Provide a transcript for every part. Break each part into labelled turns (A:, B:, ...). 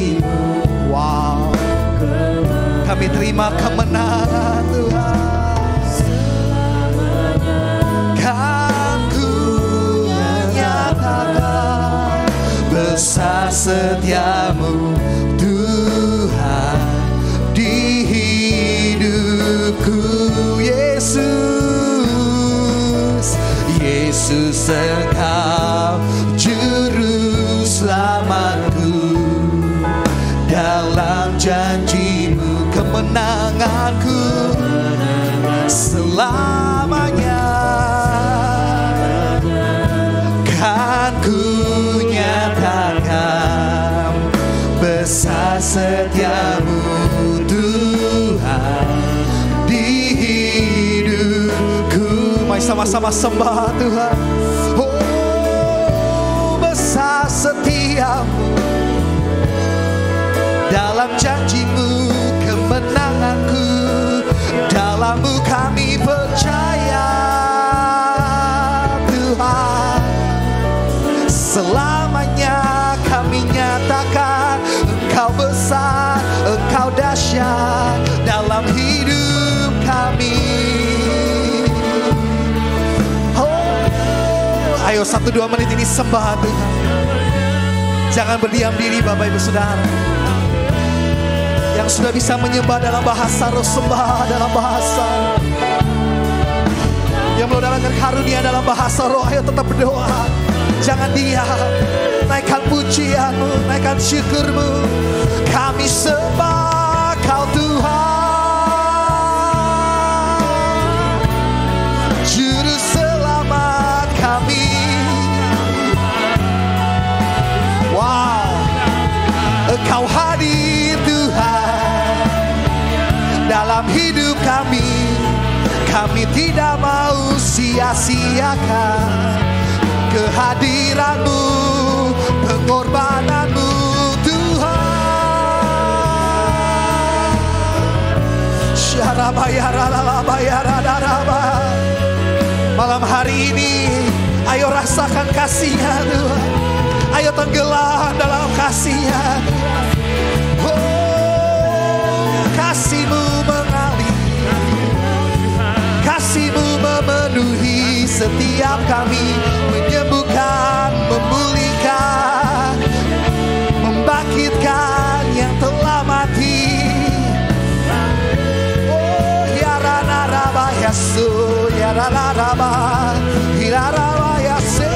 A: janji-Mu.
B: Wow, kami terima kemenangan Tuhan. Kan ku nyatakan besar setiamu Tuhan di hidupku. Yesus, Yesus Engkau juru selamatku. Dalam janji-Mu kemenanganku selamanya. Kan ku nyatakan besar setiamu Tuhan di hidupku. Mari sama-sama sembah Tuhan. Oh, besar setiamu, dalam janji-Mu kemenanganku. Dalam-Mu kami percaya Tuhan. Selamanya kami nyatakan Engkau besar, Engkau dahsyat dalam hidup kami. Oh, ayo 1-2 menit ini sembah Tuhan. Jangan berdiam diri Bapak Ibu Saudara. Yang sudah bisa menyembah dalam bahasa roh, sembah dalam bahasa. Yang belum mendapatkan karunia dalam bahasa roh, ayo tetap berdoa. Jangan diam. Naikkan pujian-Mu, naikkan syukur-Mu. Kami sembah Kau Tuhan, juru selamat kami. Wow, Engkau hadir Tuhan dalam hidup kami. Kami tidak mau sia-siakan kehadiran-Mu, pengorbanan-Mu Tuhan. Malam hari ini ayo rasakan kasih-Nya Tuhan. Ayo tenggelam dalam kasih-Nya. Oh, kasih-Mu mengalir, kasih-Mu memenuhi setiap kami, menyembuhkan, memulihkan, membangkitkan yang telah mati. Oh, ya rana raba yasu, ya rana raba, ya raba yasu.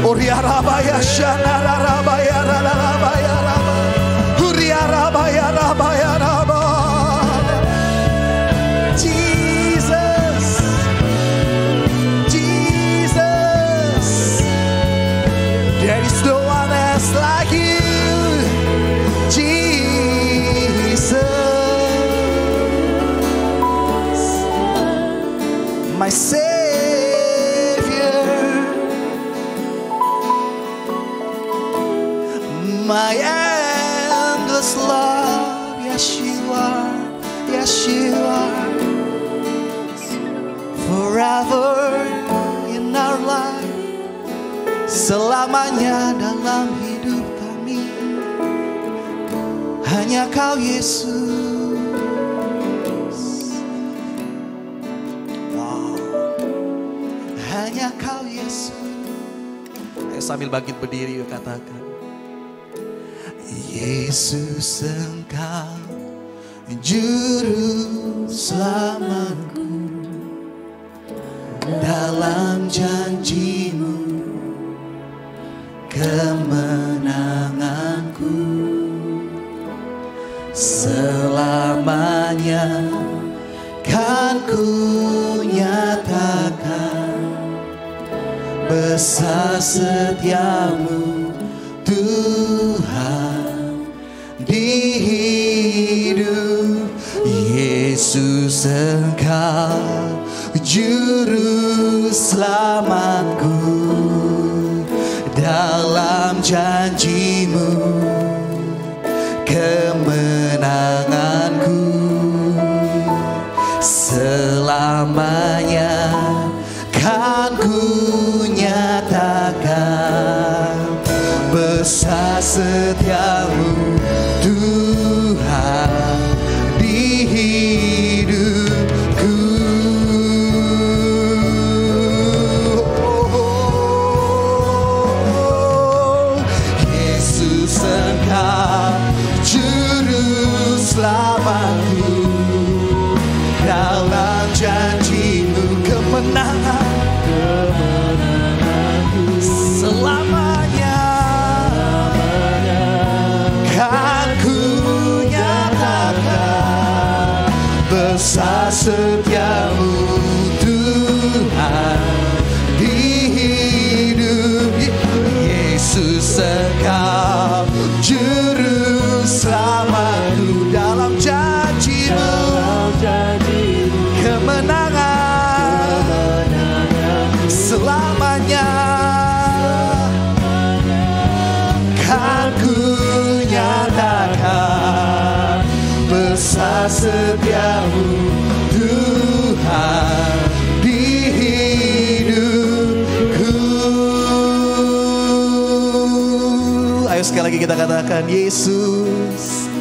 B: Oh, ya raba yashana raba ya raba ya raba, ya raba ya raba ya raba. There is no one else like you, Jesus, my Savior, my endless love. Yes, you are, yes, you are, forever in our life. Selamanya dalam hidup kami, hanya Kau Yesus. Wow, hanya Kau Yesus. Ayo sambil bangkit berdiri yuk katakan, Yesus Engkau juru selamatku. Dalam janji-Mu kemenanganku. Selamanya kan ku nyatakan besar setiamu Tuhan di hidup. Yesus Engkau juru selamatku. Dalam janji-Mu kemenanganku. Selamanya kan ku nyatakan Mari sekali lagi kita katakan, Yesus,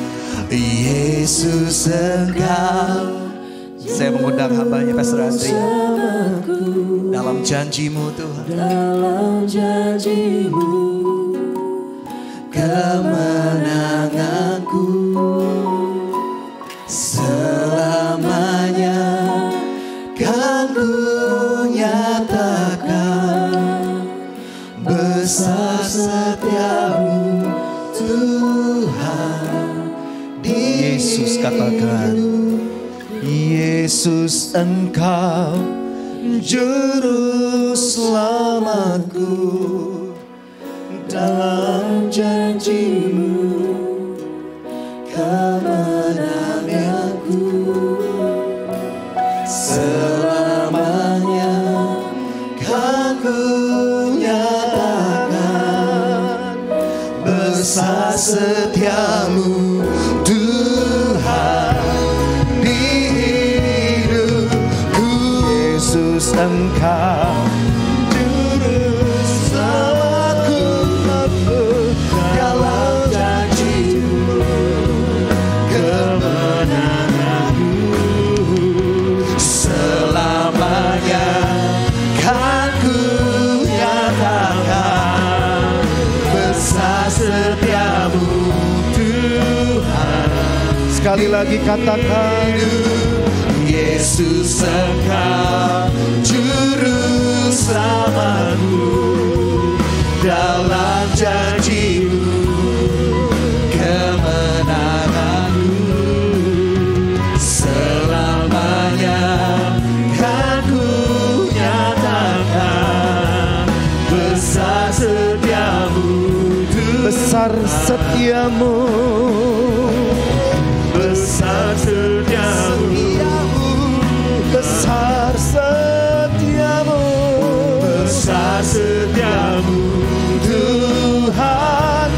B: Yesus Engkau. Saya mengundang hambanya Pastor Andri dalam janji-Mu Tuhan, dalam janji-Mu kemenanganku selamanya kan ku nyatakan, besar setiamu Tuhan. Yesus katakan, Yesus Engkau juru selamatku, dalam janji-Mu kemenanganku selamanya kan ku nyatakan, besar setiamu Tuhan di hidupku. Yesus Engkau juru selamatku, dalam janji-Mu kemenanganku selamanya kan ku nyatakan, besar setiamu Tuhan. Sekali lagi katakan, Yesus Engkau juru selamatku, dalam janji-Mu kemenanganku selamanya kan ku nyatakan, besar setiamu Tuhan. Besar setiamu, besar setiamu, besar setiamu, besar setiamu Tuhan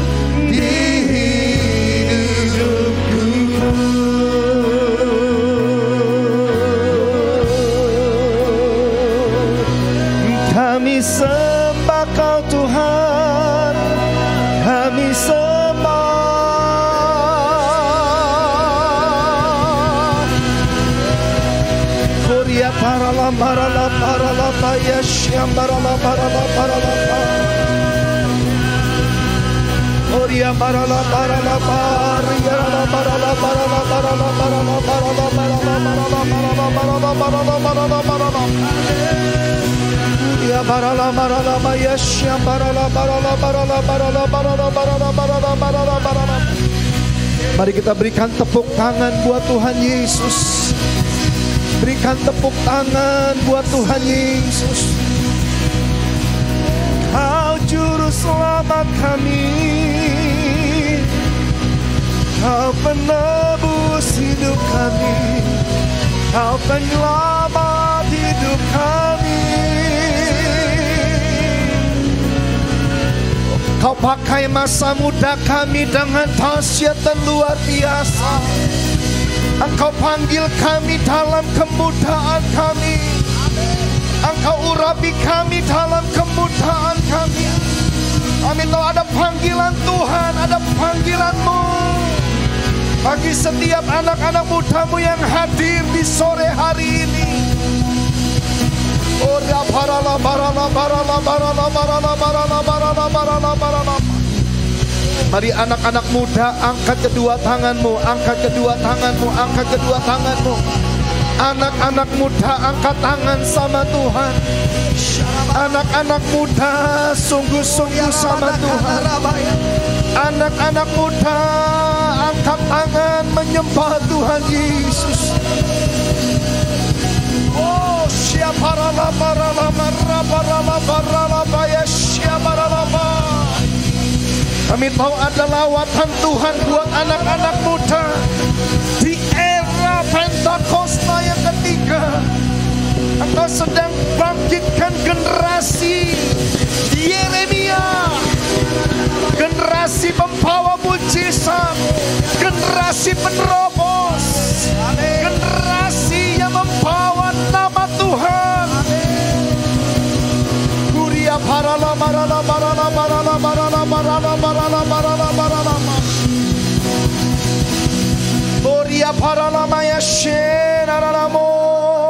B: di hidupku. Kami sembah Kau Tuhan, kami sembah. Korea parala parala parala paya syambarala parala parala Korea parala parala paria parala parala parala parala parala parala parala parala ya parala parala paya syambarala parala parala parala parala parala parala parala parala. Mari kita berikan tepuk tangan buat Tuhan Yesus. Berikan tepuk tangan buat Tuhan Yesus. Kau juru selamat kami, Kau penebus hidup kami, Kau penyelamat hidup kami. Kau pakai masa muda kami dengan dahsyat dan luar biasa. Engkau panggil kami dalam kemudaan kami. Engkau urapi kami dalam kemudaan kami. Kami tahu ada panggilan Tuhan, ada panggilan-Mu bagi setiap anak-anak muda-Mu yang hadir di sore hari ini. Ora parala parala parala parala parala parala parala parala parala. Mari anak-anak muda, angkat kedua tanganmu, angkat kedua tanganmu, angkat kedua tanganmu. Anak-anak muda, angkat tangan sama Tuhan. Anak-anak muda, sungguh-sungguh sama Tuhan. Anak-anak muda, angkat tangan menyembah Tuhan Yesus. Oh, siapa rala parala marra parala parala paya siapa rala. Kami tahu ada lawatan Tuhan buat anak-anak muda di era Pentakosta yang ketiga. Engkau sedang bangkitkan generasi Yeremia, generasi pembawa mujizat, generasi penerobos, generasi yang membawa nama Tuhan. Kuria para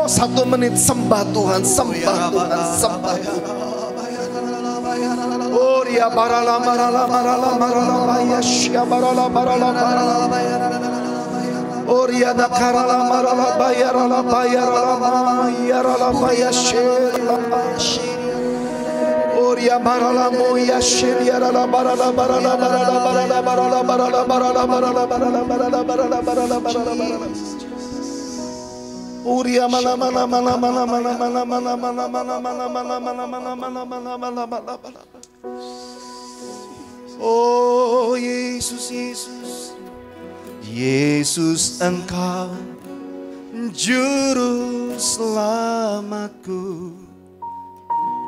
B: 1 menit sembah Tuhan, sembah Tuhan, sembah Tuhan. Oria barala marala marala marala bayasya barala barala barala. Oria da karala marala bayarala bayarala bayarala bayasya. Oria barala moya shiriarala barala barala barala barala barala barala barala barala barala barala barala barala barala. Uria mana mana mana mana mana mana mana mana mana mana mana mana mana mana mana mana. Oh Yesus, Yesus, Yesus, Engkau juru selamatku,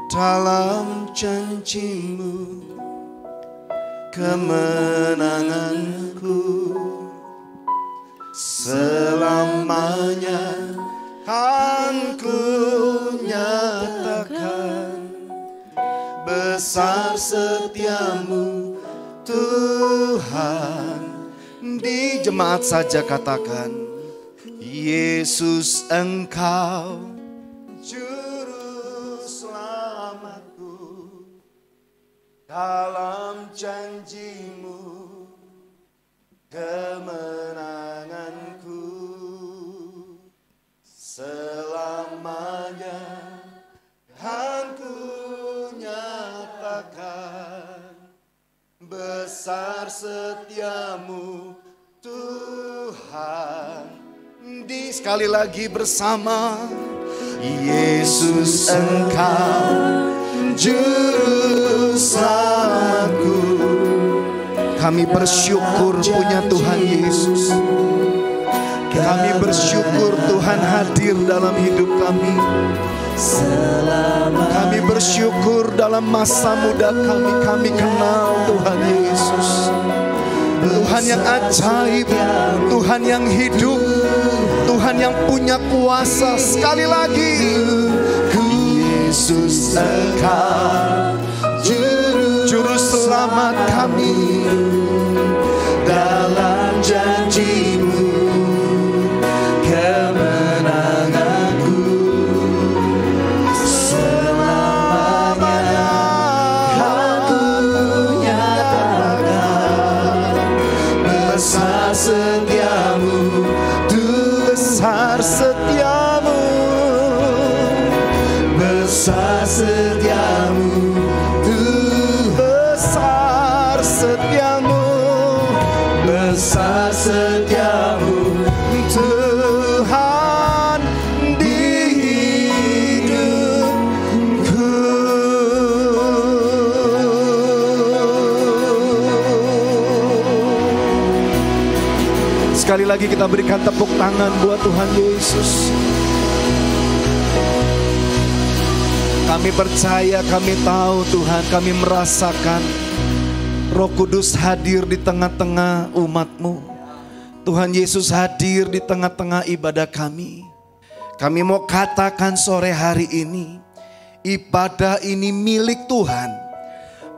B: dalam janji-Mu kemenanganku selamanya. Kan ku nyatakan besar setiamu Tuhan. Di jemaat saja katakan, Yesus, Engkau juru selamatku, dalam janji-Mu kemenanganku selamanya. Kan ku nyatakan besar setiamu Tuhan. Di sekali lagi bersama, Yesus, Engkau juru selamatku. Kami bersyukur punya Tuhan Yesus. Kami bersyukur Tuhan hadir dalam hidup kami. Kami bersyukur dalam masa muda kami. Kami kenal Tuhan Yesus, Tuhan yang ajaib, Tuhan yang hidup, Tuhan yang punya kuasa. Sekali lagi, Yesus, Engkau juru selamat kami, dalam janji-Mu kemenanganku selamanya. Aku nyatakan besar setiamu, besar setiamu, besar setiamu, besar setiamu, besar setiamu Tuhan di hidupku. Sekali lagi kita berikan tepuk tangan buat Tuhan Yesus. Kami percaya, kami tahu Tuhan, kami merasakan Roh Kudus hadir di tengah-tengah umat-Mu. Tuhan Yesus hadir di tengah-tengah ibadah kami. Kami mau katakan sore hari ini, ibadah ini milik Tuhan.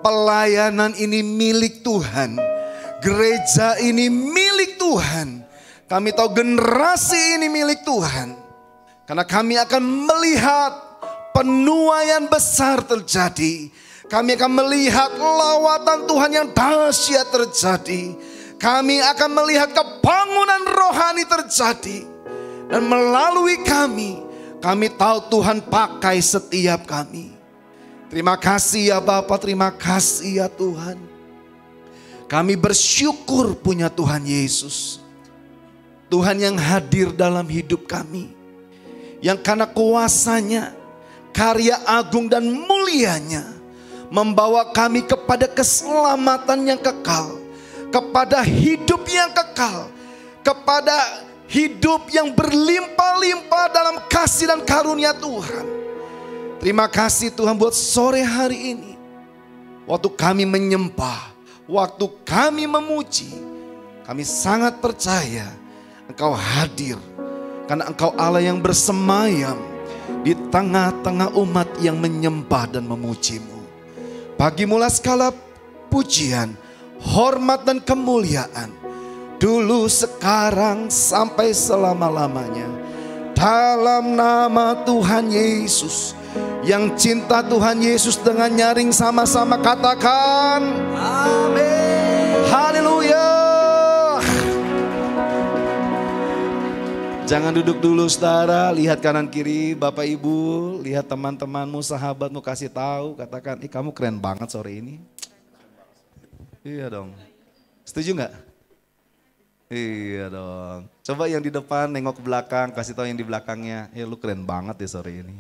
B: Pelayanan ini milik Tuhan. Gereja ini milik Tuhan. Kami tahu generasi ini milik Tuhan. Karena kami akan melihat penuaian besar terjadi. Kami akan melihat lawatan Tuhan yang dahsyat terjadi. Kami akan melihat kebangunan rohani terjadi. Dan melalui kami tahu Tuhan pakai setiap kami. Terima kasih ya Bapa, terima kasih ya Tuhan. Kami bersyukur punya Tuhan Yesus. Tuhan yang hadir dalam hidup kami. Yang karena kuasanya, karya agung dan mulianya, membawa kami kepada keselamatan yang kekal, kepada hidup yang kekal, kepada hidup yang berlimpah-limpah dalam kasih dan karunia Tuhan. Terima kasih Tuhan buat sore hari ini. Waktu kami menyembah, waktu kami memuji, kami sangat percaya Engkau hadir. Karena Engkau Allah yang bersemayam di tengah-tengah umat yang menyembah dan memuji-Mu. Bagimulah segala pujian, hormat dan kemuliaan, dulu, sekarang, sampai selama-lamanya. Dalam nama Tuhan Yesus, yang cinta Tuhan Yesus dengan nyaring sama-sama katakan amin. Haleluya. Jangan duduk dulu saudara, lihat kanan kiri Bapak Ibu, lihat teman-temanmu, sahabatmu, kasih tahu, katakan, kamu keren banget sore ini. Iya dong. Setuju nggak? Iya dong. Coba yang di depan nengok ke belakang, kasih tahu yang di belakangnya, lu keren banget ya sore ini.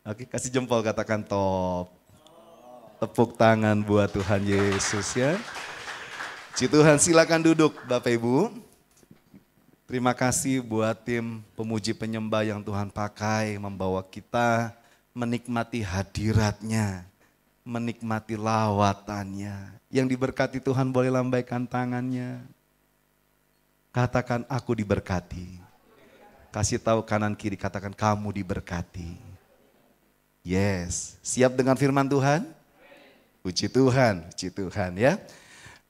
B: Oke, kasih jempol, katakan top. Tepuk tangan buat Tuhan Yesus ya. Puji Tuhan, silakan duduk Bapak Ibu. Terima kasih buat tim pemuji penyembah yang Tuhan pakai membawa kita menikmati hadiratnya, menikmati lawatannya. Yang diberkati Tuhan boleh lambaikan tangannya. Katakan aku diberkati. Kasih tahu kanan kiri, katakan kamu diberkati. Yes, siap dengan firman Tuhan? Puji Tuhan ya.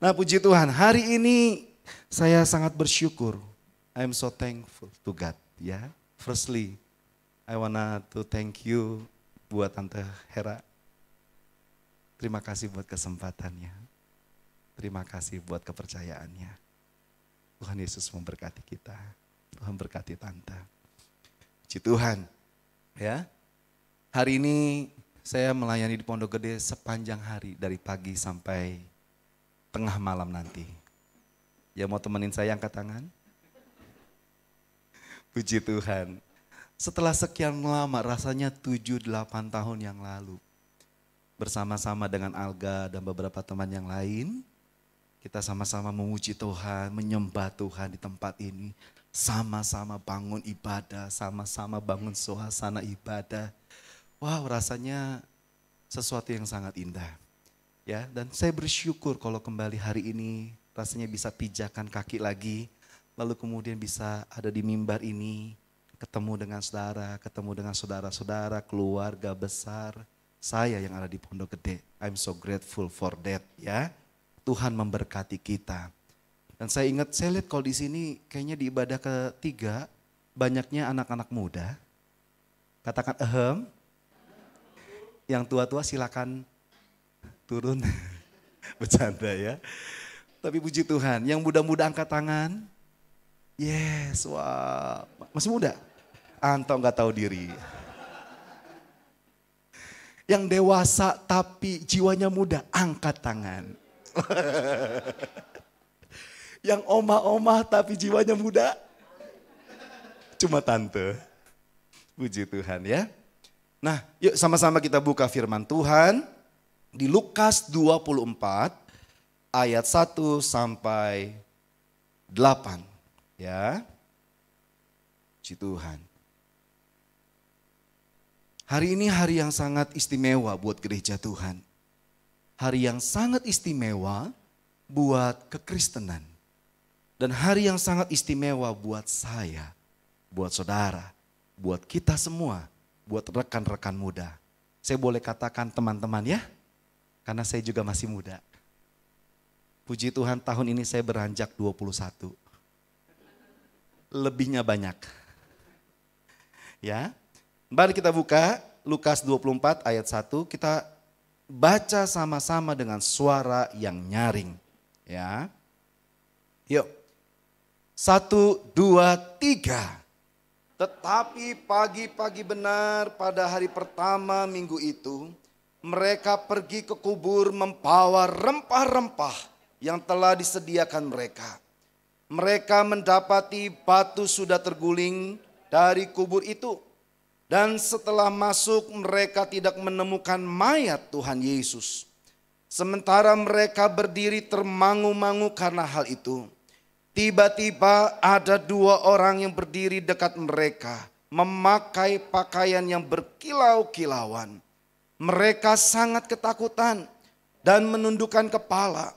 B: Nah puji Tuhan, hari ini saya sangat bersyukur. I'm so thankful to God ya. Firstly, I wanna to thank you buat Tante Hera. Terima kasih buat kesempatannya. Terima kasih buat kepercayaannya. Tuhan Yesus memberkati kita. Tuhan berkati Tante. Puji Tuhan ya. Hari ini saya melayani di Pondok Gede sepanjang hari dari pagi sampai tengah malam nanti. Ya mau temenin saya angkat tangan? Puji Tuhan. Setelah sekian lama, rasanya 7-8 tahun yang lalu. Bersama-sama dengan Alga dan beberapa teman yang lain. Kita sama-sama memuji Tuhan, menyembah Tuhan di tempat ini. Sama-sama bangun ibadah, sama-sama bangun suasana ibadah. Wow, rasanya sesuatu yang sangat indah. Ya, dan saya bersyukur kalau kembali hari ini rasanya bisa pijakan kaki lagi. Lalu kemudian bisa ada di mimbar ini, ketemu dengan saudara, ketemu dengan saudara-saudara, keluarga besar, saya yang ada di Pondok Gede. I'm so grateful for that ya. Tuhan memberkati kita. Dan saya ingat, saya lihat kalau di sini kayaknya di ibadah ketiga, banyaknya anak-anak muda. Katakan ehem. Yang tua-tua silakan turun. Bercanda ya. Tapi puji Tuhan, yang muda-muda angkat tangan. Yes, wah, masih muda? Anto nggak tahu diri. Yang dewasa tapi jiwanya muda, angkat tangan. Yang omah-omah tapi jiwanya muda, cuma tante. Puji Tuhan ya. Nah, yuk sama-sama kita buka firman Tuhan di Lukas 24 ayat 1 sampai 8. Ya, puji Tuhan. Hari ini hari yang sangat istimewa buat gereja Tuhan. Hari yang sangat istimewa buat kekristenan. Dan hari yang sangat istimewa buat saya, buat saudara, buat kita semua, buat rekan-rekan muda. Saya boleh katakan teman-teman ya, karena saya juga masih muda. Puji Tuhan tahun ini saya beranjak 21. Lebihnya banyak. Ya. Mari kita buka Lukas 24 ayat 1, kita baca sama-sama dengan suara yang nyaring. Ya. Yuk. 1, 2, 3. Tetapi pagi-pagi benar pada hari pertama minggu itu, mereka pergi ke kubur membawa rempah-rempah yang telah disediakan mereka. Mereka mendapati batu sudah terguling dari kubur itu. Dan setelah masuk mereka tidak menemukan mayat Tuhan Yesus. Sementara mereka berdiri termangu-mangu karena hal itu. Tiba-tiba ada 2 orang yang berdiri dekat mereka. Memakai pakaian yang berkilau-kilauan. Mereka sangat ketakutan dan menundukkan kepala.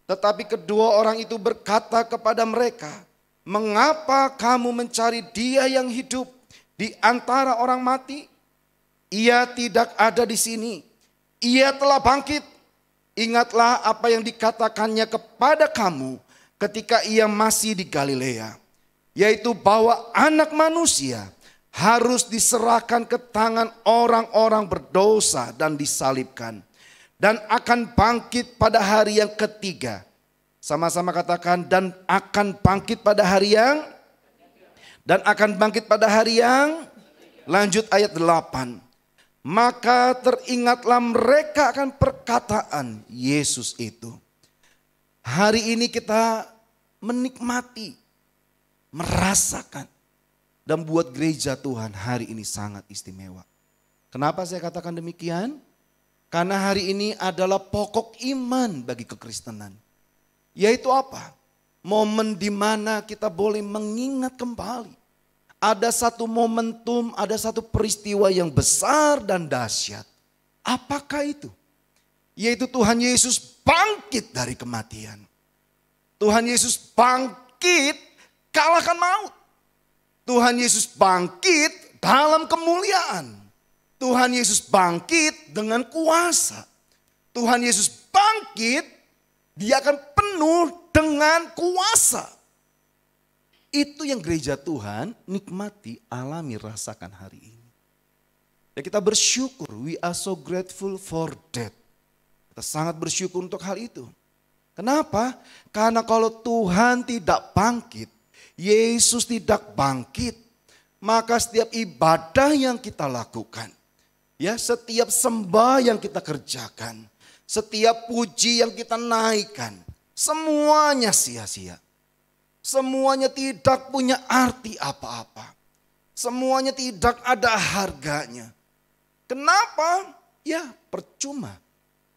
B: Tetapi kedua orang itu berkata kepada mereka, "Mengapa kamu mencari Dia yang hidup di antara orang mati? Ia tidak ada di sini. Ia telah bangkit. Ingatlah apa yang dikatakannya kepada kamu ketika ia masih di Galilea, yaitu bahwa Anak Manusia harus diserahkan ke tangan orang-orang berdosa dan disalibkan, dan akan bangkit pada hari yang ketiga. Sama-sama katakan, dan akan bangkit pada hari yang, dan akan bangkit pada hari yang, lanjut ayat 8. Maka teringatlah mereka akan perkataan Yesus itu. Hari ini kita menikmati, merasakan, dan buat gereja Tuhan hari ini sangat istimewa. Kenapa saya katakan demikian? Karena hari ini adalah pokok iman bagi kekristenan. Yaitu apa? Momen di mana kita boleh mengingat kembali. Ada satu momentum, ada satu peristiwa yang besar dan dahsyat. Apakah itu? Yaitu Tuhan Yesus bangkit dari kematian. Tuhan Yesus bangkit kalahkan maut. Tuhan Yesus bangkit dalam kemuliaan. Tuhan Yesus bangkit dengan kuasa. Tuhan Yesus bangkit, dia akan penuh dengan kuasa. Itu yang gereja Tuhan nikmati, alami, rasakan hari ini. Ya, kita bersyukur, we are so grateful for that. Kita sangat bersyukur untuk hal itu. Kenapa? Karena kalau Tuhan tidak bangkit, Yesus tidak bangkit, maka setiap ibadah yang kita lakukan, ya, setiap sembah yang kita kerjakan, setiap puji yang kita naikkan, semuanya sia-sia. Semuanya tidak punya arti apa-apa. Semuanya tidak ada harganya. Kenapa? Ya, percuma.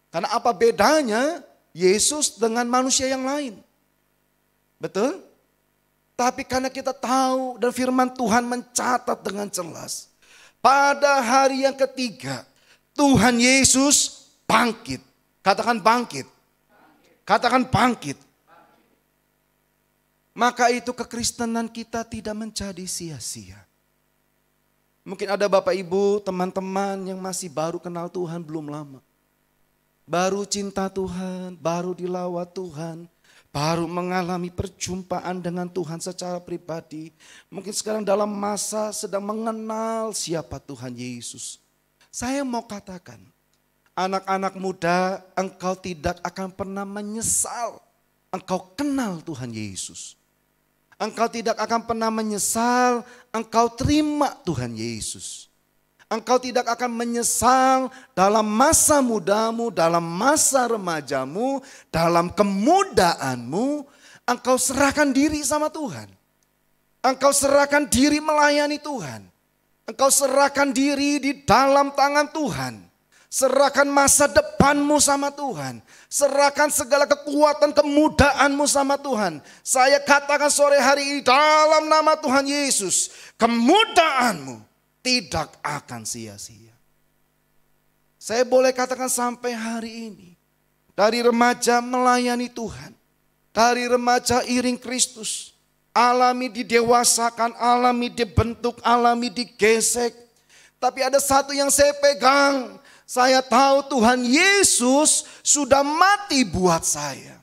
B: Karena apa bedanya Yesus dengan manusia yang lain? Betul? Tapi karena kita tahu dan firman Tuhan mencatat dengan jelas. Pada hari yang ketiga, Tuhan Yesus bangkit. Katakan bangkit. Katakan bangkit. Maka itu kekristenan kita tidak menjadi sia-sia. Mungkin ada Bapak Ibu, teman-teman yang masih baru kenal Tuhan belum lama. Baru cinta Tuhan, baru dilawat Tuhan. Baru mengalami perjumpaan dengan Tuhan secara pribadi. Mungkin sekarang dalam masa sedang mengenal siapa Tuhan Yesus. Saya mau katakan, anak-anak muda, engkau tidak akan pernah menyesal. Engkau kenal Tuhan Yesus. Engkau tidak akan pernah menyesal, engkau terima Tuhan Yesus. Engkau tidak akan menyesal dalam masa mudamu, dalam masa remajamu, dalam kemudaanmu. Engkau serahkan diri sama Tuhan. Engkau serahkan diri melayani Tuhan. Engkau serahkan diri di dalam tangan Tuhan. Serahkan masa depanmu sama Tuhan. Serahkan segala kekuatan kemudaanmu sama Tuhan. Saya katakan sore hari ini dalam nama Tuhan Yesus, kemudaanmu tidak akan sia-sia. Saya boleh katakan sampai hari ini, dari remaja melayani Tuhan, dari remaja iring Kristus, alami didewasakan, alami dibentuk, alami digesek. Tapi ada satu yang saya pegang. Saya tahu Tuhan Yesus sudah mati buat saya.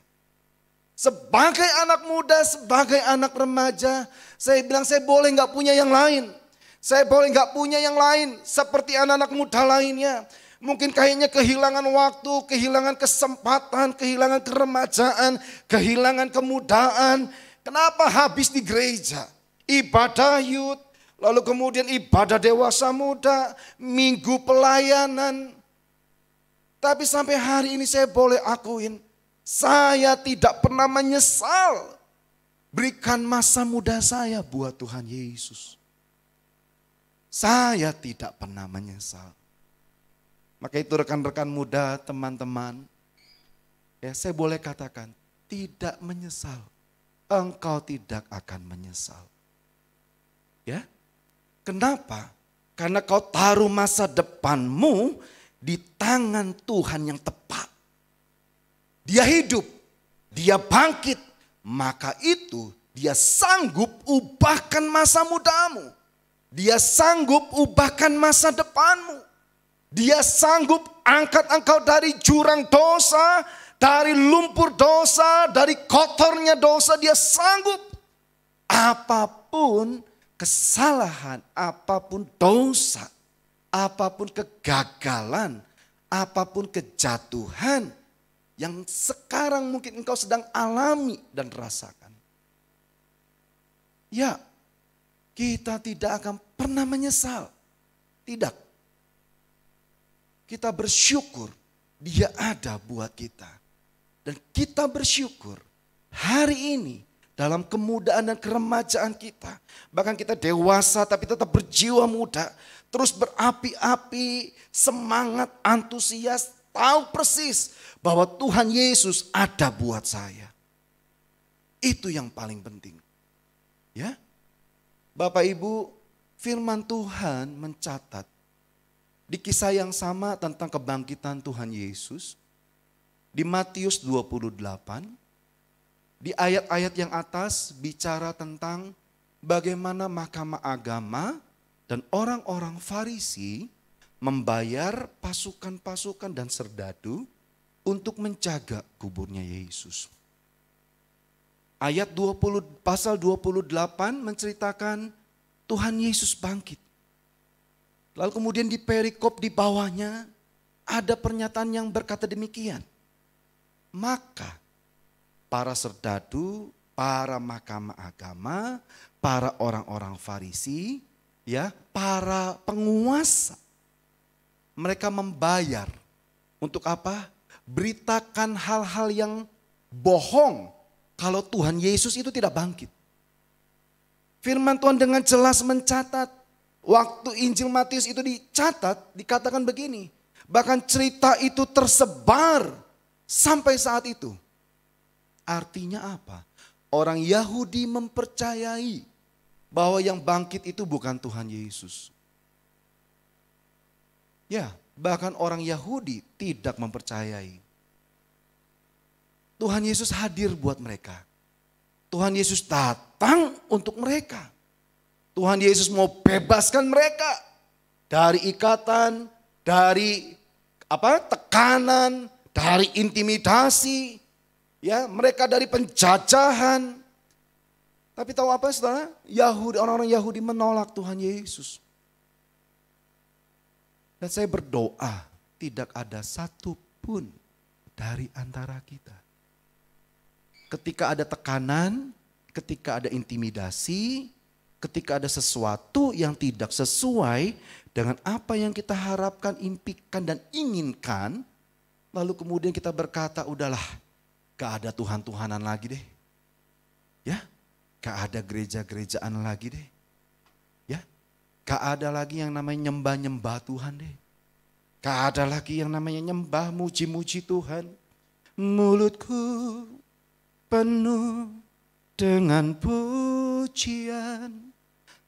B: Sebagai anak muda, sebagai anak remaja, saya bilang saya boleh gak punya yang lain. Saya boleh gak punya yang lain seperti anak-anak muda lainnya. Mungkin kayaknya kehilangan waktu, kehilangan kesempatan, kehilangan keremajaan, kehilangan kemudaan. Kenapa habis di gereja? Ibadah youth, lalu kemudian ibadah dewasa muda, minggu pelayanan. Tapi sampai hari ini saya boleh akuin, saya tidak pernah menyesal berikan masa muda saya buat Tuhan Yesus. Saya tidak pernah menyesal. Maka itu rekan-rekan muda, teman-teman, ya saya boleh katakan tidak menyesal. Engkau tidak akan menyesal. Ya, kenapa? Karena kau taruh masa depanmu di tangan Tuhan yang tepat. Dia hidup, dia bangkit, maka itu dia sanggup ubahkan masa mudamu. Dia sanggup ubahkan masa depanmu. Dia sanggup angkat engkau dari jurang dosa, dari lumpur dosa, dari kotornya dosa. Dia sanggup. Apapun kesalahan, apapun dosa, apapun kegagalan, apapun kejatuhan yang sekarang mungkin engkau sedang alami dan rasakan. Ya, kita tidak akan pernah menyesal. Tidak. Kita bersyukur dia ada buat kita. Dan kita bersyukur hari ini dalam kemudaan dan keremajaan kita. Bahkan kita dewasa tapi tetap berjiwa muda. Terus berapi-api, semangat, antusias, tahu persis bahwa Tuhan Yesus ada buat saya. Itu yang paling penting. Ya, Bapak Ibu, firman Tuhan mencatat di kisah yang sama tentang kebangkitan Tuhan Yesus. Di Matius 28, di ayat-ayat yang atas bicara tentang bagaimana mahkamah agama dan orang-orang Farisi membayar pasukan-pasukan dan serdadu untuk menjaga kuburnya Yesus. Ayat 20, pasal 28 menceritakan Tuhan Yesus bangkit. Lalu kemudian di perikop di bawahnya ada pernyataan yang berkata demikian. Maka para serdadu, para mahkamah agama, para orang-orang Farisi, ya, para penguasa, mereka membayar untuk apa? Beritakan hal-hal yang bohong kalau Tuhan Yesus itu tidak bangkit. Firman Tuhan dengan jelas mencatat, waktu Injil Matius itu dicatat, dikatakan begini, bahkan cerita itu tersebar sampai saat itu. Artinya apa? Orang Yahudi mempercayai bahwa yang bangkit itu bukan Tuhan Yesus. Ya, bahkan orang Yahudi tidak mempercayai. Tuhan Yesus hadir buat mereka. Tuhan Yesus datang untuk mereka. Tuhan Yesus mau bebaskan mereka dari ikatan, dari tekanan, dari intimidasi, ya, mereka dari penjajahan. Tapi tahu apa saudara? Orang-orang Yahudi menolak Tuhan Yesus. Dan saya berdoa tidak ada satupun dari antara kita. Ketika ada tekanan, ketika ada intimidasi, ketika ada sesuatu yang tidak sesuai dengan apa yang kita harapkan, impikan dan inginkan, lalu kemudian kita berkata, udahlah, gak ada Tuhan-Tuhanan lagi deh. Ya, gak ada gereja-gerejaan lagi deh. Ya, gak ada lagi yang namanya nyembah-nyembah Tuhan deh. Gak ada lagi yang namanya nyembah, muji-muji Tuhan. Mulutku penuh dengan pujian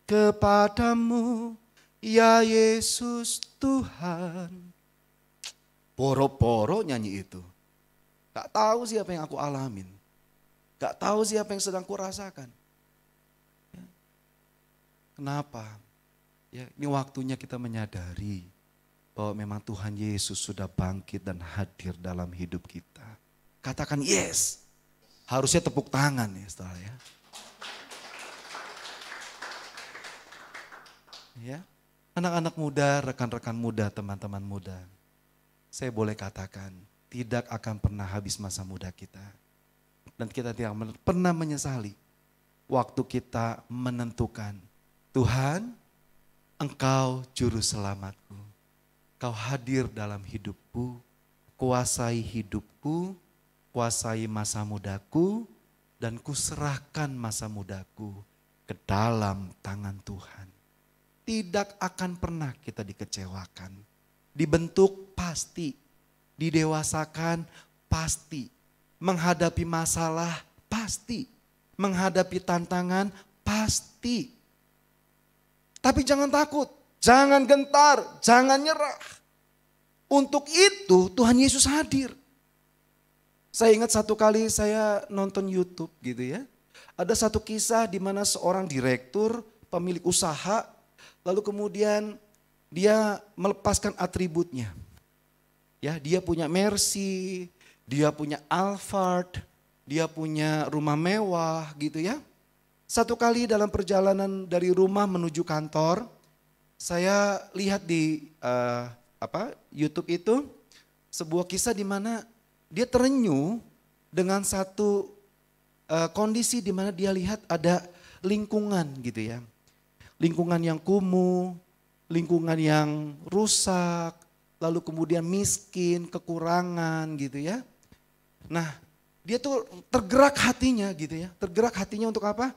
B: kepadamu, ya Yesus Tuhan. Poro-poro nyanyi itu. Gak tahu siapa yang aku alamin. Gak tahu siapa yang sedang kurasakan. Ya. Kenapa? Ya, ini waktunya kita menyadari bahwa memang Tuhan Yesus sudah bangkit dan hadir dalam hidup kita. Katakan yes. Harusnya tepuk tangan ya setelah ya. Ya, anak-anak muda, rekan-rekan muda, teman-teman muda. Saya boleh katakan tidak akan pernah habis masa muda kita. Dan kita tidak pernah menyesali waktu kita menentukan, Tuhan, Engkau juru selamatku. Kau hadir dalam hidupku, kuasai hidupku, kuasai masa mudaku, dan kuserahkan masa mudaku ke dalam tangan Tuhan. Tidak akan pernah kita dikecewakan. Dibentuk pasti, didewasakan pasti, menghadapi masalah pasti, menghadapi tantangan pasti. Tapi jangan takut, jangan gentar, jangan nyerah. Untuk itu Tuhan Yesus hadir. Saya ingat satu kali saya nonton YouTube gitu ya. Ada satu kisah di mana seorang direktur, pemilik usaha, lalu kemudian dia melepaskan atributnya. Ya, dia punya Mercy, dia punya Alphard, dia punya rumah mewah gitu ya. Satu kali dalam perjalanan dari rumah menuju kantor, saya lihat di YouTube itu sebuah kisah di mana dia terenyuh dengan satu kondisi di mana dia lihat ada lingkungan gitu ya. Lingkungan yang kumuh, lingkungan yang rusak, lalu kemudian miskin, kekurangan gitu ya. Nah, dia tuh tergerak hatinya gitu ya. Tergerak hatinya untuk apa?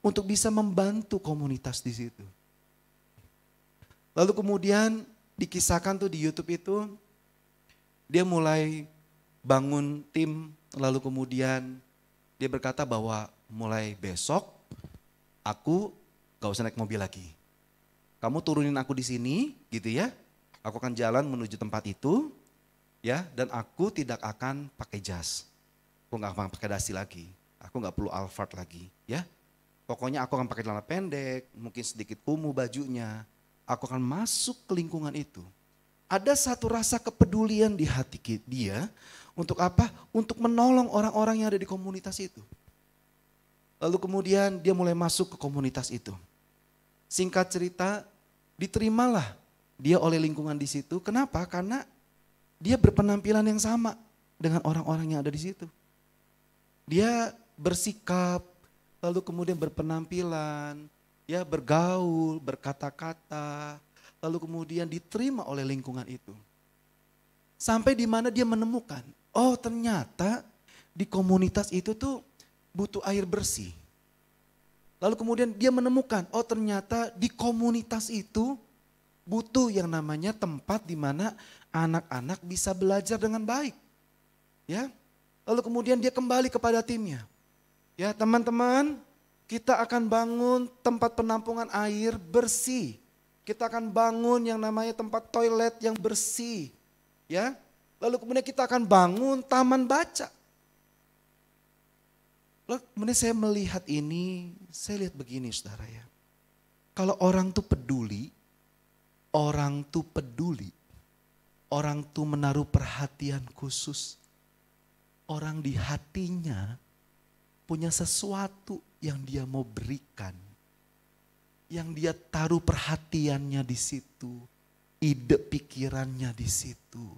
B: Untuk bisa membantu komunitas di situ. Lalu kemudian dikisahkan tuh di YouTube itu, dia mulai bangun tim, lalu kemudian dia berkata bahwa mulai besok aku gak usah naik mobil lagi. Kamu turunin aku di sini gitu ya. Aku akan jalan menuju tempat itu ya, dan aku tidak akan pakai jas. Aku gak akan pakai dasi lagi. Aku gak perlu Alphard lagi ya. Pokoknya aku akan pakai celana pendek, mungkin sedikit kumuh bajunya. Aku akan masuk ke lingkungan itu. Ada satu rasa kepedulian di hati dia untuk apa? Untuk menolong orang-orang yang ada di komunitas itu. Lalu kemudian dia mulai masuk ke komunitas itu. Singkat cerita, diterimalah dia oleh lingkungan di situ. Kenapa? Karena dia berpenampilan yang sama dengan orang-orang yang ada di situ. Dia bersikap, lalu kemudian berpenampilan, ya bergaul, berkata-kata, lalu kemudian diterima oleh lingkungan itu. Sampai di mana dia menemukan, oh ternyata di komunitas itu tuh butuh air bersih. Lalu kemudian dia menemukan, oh ternyata di komunitas itu butuh yang namanya tempat di mana anak-anak bisa belajar dengan baik. Ya. Lalu kemudian dia kembali kepada timnya. Ya teman-teman, kita akan bangun tempat penampungan air bersih. Kita akan bangun yang namanya tempat toilet yang bersih. Ya. Lalu kemudian kita akan bangun taman baca. Lalu kemudian saya melihat ini, saya lihat begini saudara ya. Kalau orang tuh peduli, orang tuh menaruh perhatian khusus. Orang di hatinya punya sesuatu yang dia mau berikan. Yang dia taruh perhatiannya di situ. Ide pikirannya di situ.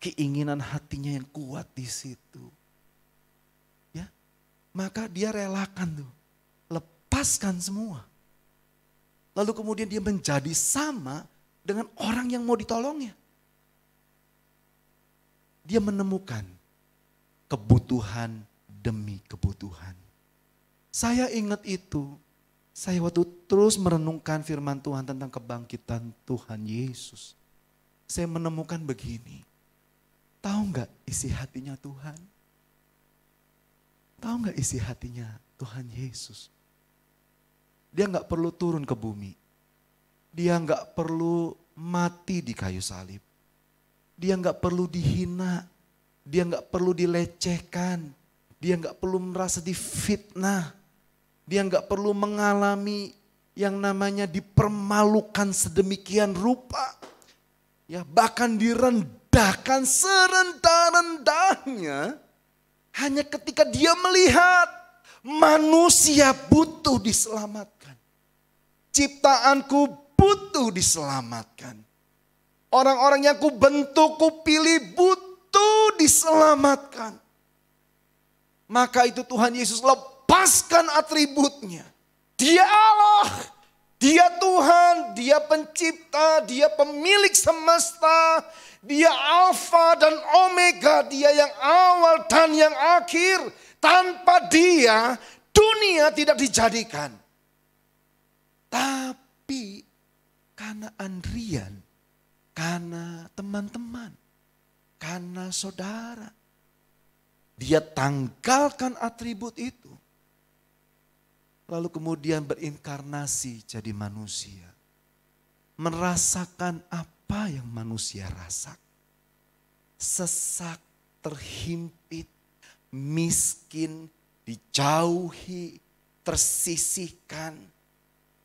B: Keinginan hatinya yang kuat di situ. Ya, maka dia relakan tuh. Lepaskan semua. Lalu kemudian dia menjadi sama dengan orang yang mau ditolongnya. Dia menemukan kebutuhan demi kebutuhan. Saya ingat itu. Saya waktu terus merenungkan firman Tuhan tentang kebangkitan Tuhan Yesus. Saya menemukan begini. Tahu gak isi hatinya Tuhan? Tahu gak isi hatinya Tuhan Yesus? Dia gak perlu turun ke bumi. Dia gak perlu mati di kayu salib. Dia gak perlu dihina. Dia gak perlu dilecehkan. Dia gak perlu merasa difitnah. Dia gak perlu mengalami yang namanya dipermalukan sedemikian rupa. Ya, bahkan direndahkan serendah-rendahnya. Hanya ketika dia melihat manusia butuh diselamatkan. Ciptaanku butuh diselamatkan. Orang-orang yang ku bentuk, ku pilih butuh diselamatkan. Maka itu Tuhan Yesus lepaskan atributnya. Dia Allah, Dia Tuhan, Dia pencipta, Dia pemilik semesta. Dia Alfa dan Omega, Dia yang awal dan yang akhir. Tanpa Dia, dunia tidak dijadikan. Tapi karena Andrian, karena teman-teman, karena saudara, Dia tanggalkan atribut itu. Lalu kemudian berinkarnasi jadi manusia. Merasakan apa yang manusia rasakan. Sesak, terhimpit, miskin, dijauhi, tersisihkan.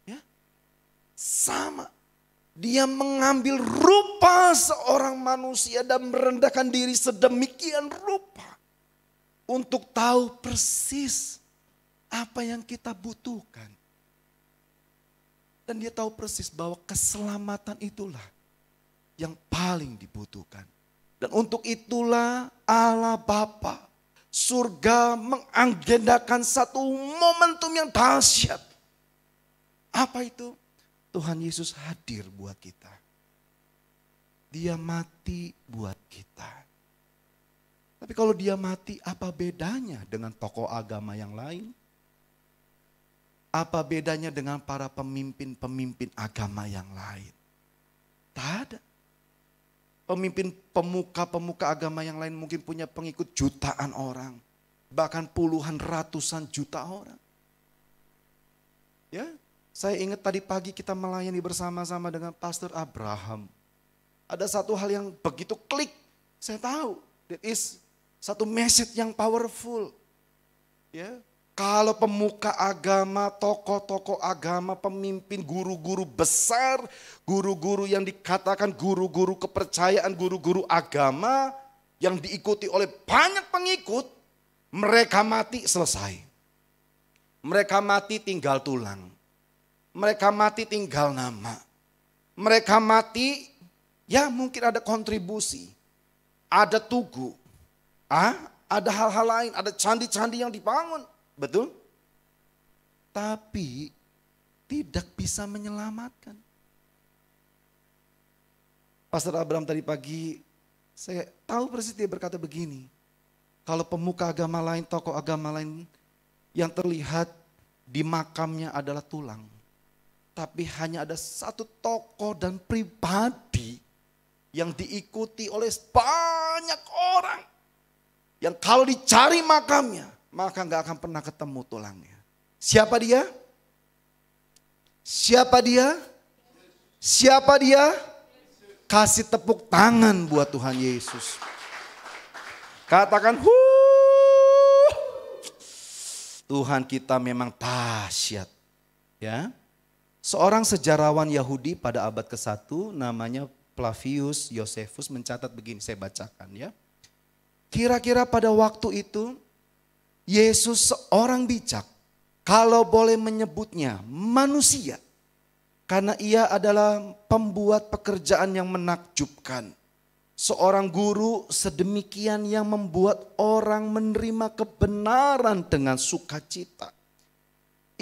B: Ya, sama. Dia mengambil rupa seorang manusia dan merendahkan diri sedemikian rupa. Untuk tahu persis apa yang kita butuhkan. Dan dia tahu persis bahwa keselamatan itulah yang paling dibutuhkan. Dan untuk itulah Allah Bapa surga mengagendakan satu momentum yang dahsyat. Apa itu? Tuhan Yesus hadir buat kita. Dia mati buat kita. Tapi kalau dia mati, apa bedanya dengan tokoh agama yang lain? Apa bedanya dengan para pemimpin-pemimpin agama yang lain? Tak ada. Pemimpin pemuka agama yang lain mungkin punya pengikut jutaan orang. Bahkan puluhan ratusan juta orang. Ya, saya ingat tadi pagi kita melayani bersama-sama dengan Pastor Abraham. Ada satu hal yang begitu klik. Saya tahu, that is satu message yang powerful. Ya. Kalau pemuka agama, tokoh-tokoh agama, pemimpin, guru-guru besar, guru-guru yang dikatakan guru-guru kepercayaan, guru-guru agama yang diikuti oleh banyak pengikut, mereka mati selesai. Mereka mati tinggal tulang. Mereka mati tinggal nama. Mereka mati, ya mungkin ada kontribusi, ada tugu, ada hal-hal lain, ada candi-candi yang dibangun. Betul? Tapi tidak bisa menyelamatkan. Pastor Abraham tadi pagi, saya tahu persis dia berkata begini. Kalau pemuka agama lain, tokoh agama lain yang terlihat di makamnya adalah tulang. Tapi hanya ada satu tokoh dan pribadi yang diikuti oleh banyak orang. Yang kalau dicari makamnya, maka gak akan pernah ketemu tulangnya. Siapa dia? Siapa dia? Siapa dia? Kasih tepuk tangan buat Tuhan Yesus. Katakan, Tuhan kita memang dahsyat. Ya. Seorang sejarawan Yahudi pada abad ke-1 namanya Flavius Josephus mencatat begini, saya bacakan ya. Kira-kira pada waktu itu Yesus seorang bijak, kalau boleh menyebutnya manusia. Karena ia adalah pembuat pekerjaan yang menakjubkan. Seorang guru sedemikian yang membuat orang menerima kebenaran dengan sukacita.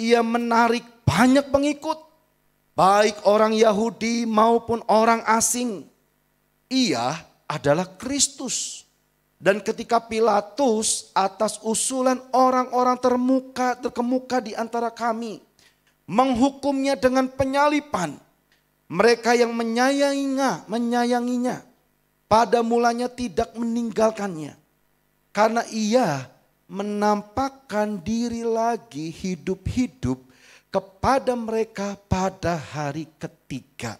B: Ia menarik banyak pengikut, baik orang Yahudi maupun orang asing. Ia adalah Kristus. Dan ketika Pilatus atas usulan orang-orang terkemuka di antara kami menghukumnya dengan penyalipan, mereka yang menyayanginya pada mulanya tidak meninggalkannya. Karena ia menampakkan diri lagi hidup-hidup kepada mereka pada hari ketiga.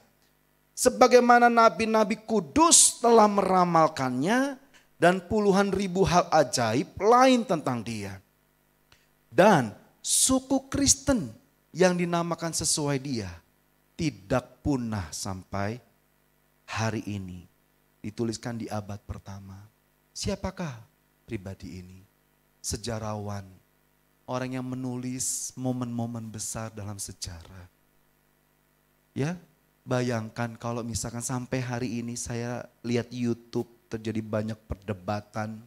B: Sebagaimana nabi-nabi kudus telah meramalkannya, dan puluhan ribu hal ajaib lain tentang dia. Dan suku Kristen yang dinamakan sesuai dia tidak punah sampai hari ini. Dituliskan di abad pertama. Siapakah pribadi ini? Sejarawan, orang yang menulis momen-momen besar dalam sejarah. Ya, bayangkan kalau misalkan sampai hari ini saya lihat YouTube, terjadi banyak perdebatan.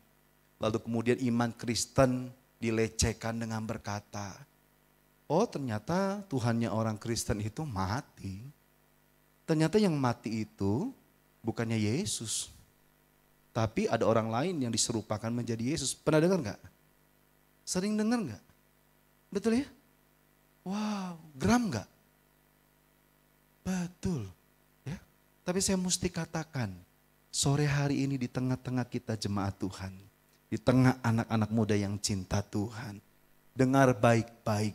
B: Lalu kemudian iman Kristen dilecehkan dengan berkata, oh ternyata Tuhannya orang Kristen itu mati. Ternyata yang mati itu bukannya Yesus. Tapi ada orang lain yang diserupakan menjadi Yesus. Pernah dengar gak? Sering dengar gak? Betul ya? Wow, geram gak? Betul. Ya. Tapi saya mesti katakan, sore hari ini di tengah-tengah kita jemaat Tuhan. Di tengah anak-anak muda yang cinta Tuhan. Dengar baik-baik.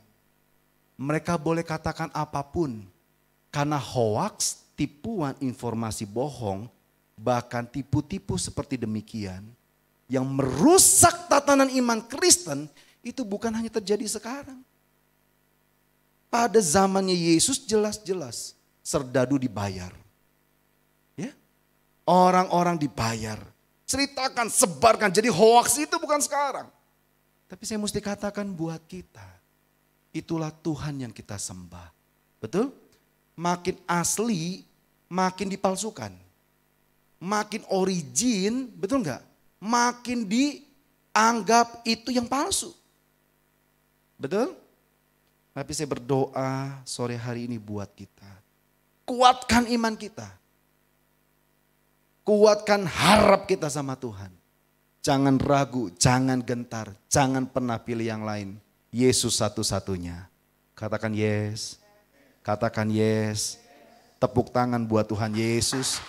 B: Mereka boleh katakan apapun. Karena hoaks, tipuan, informasi bohong, bahkan tipu-tipu seperti demikian. Yang merusak tatanan iman Kristen, itu bukan hanya terjadi sekarang. Pada zamannya Yesus jelas-jelas serdadu dibayar. Orang-orang dibayar. Ceritakan, sebarkan. Jadi hoax itu bukan sekarang. Tapi saya mesti katakan buat kita. Itulah Tuhan yang kita sembah. Betul? Makin asli, makin dipalsukan. Makin origin, betul enggak? Makin dianggap itu yang palsu. Betul? Tapi saya berdoa sore hari ini buat kita. Kuatkan iman kita. Kuatkan harap kita sama Tuhan. Jangan ragu, jangan gentar, jangan pernah pilih yang lain. Yesus satu-satunya. Katakan yes. Katakan yes. Tepuk tangan buat Tuhan Yesus.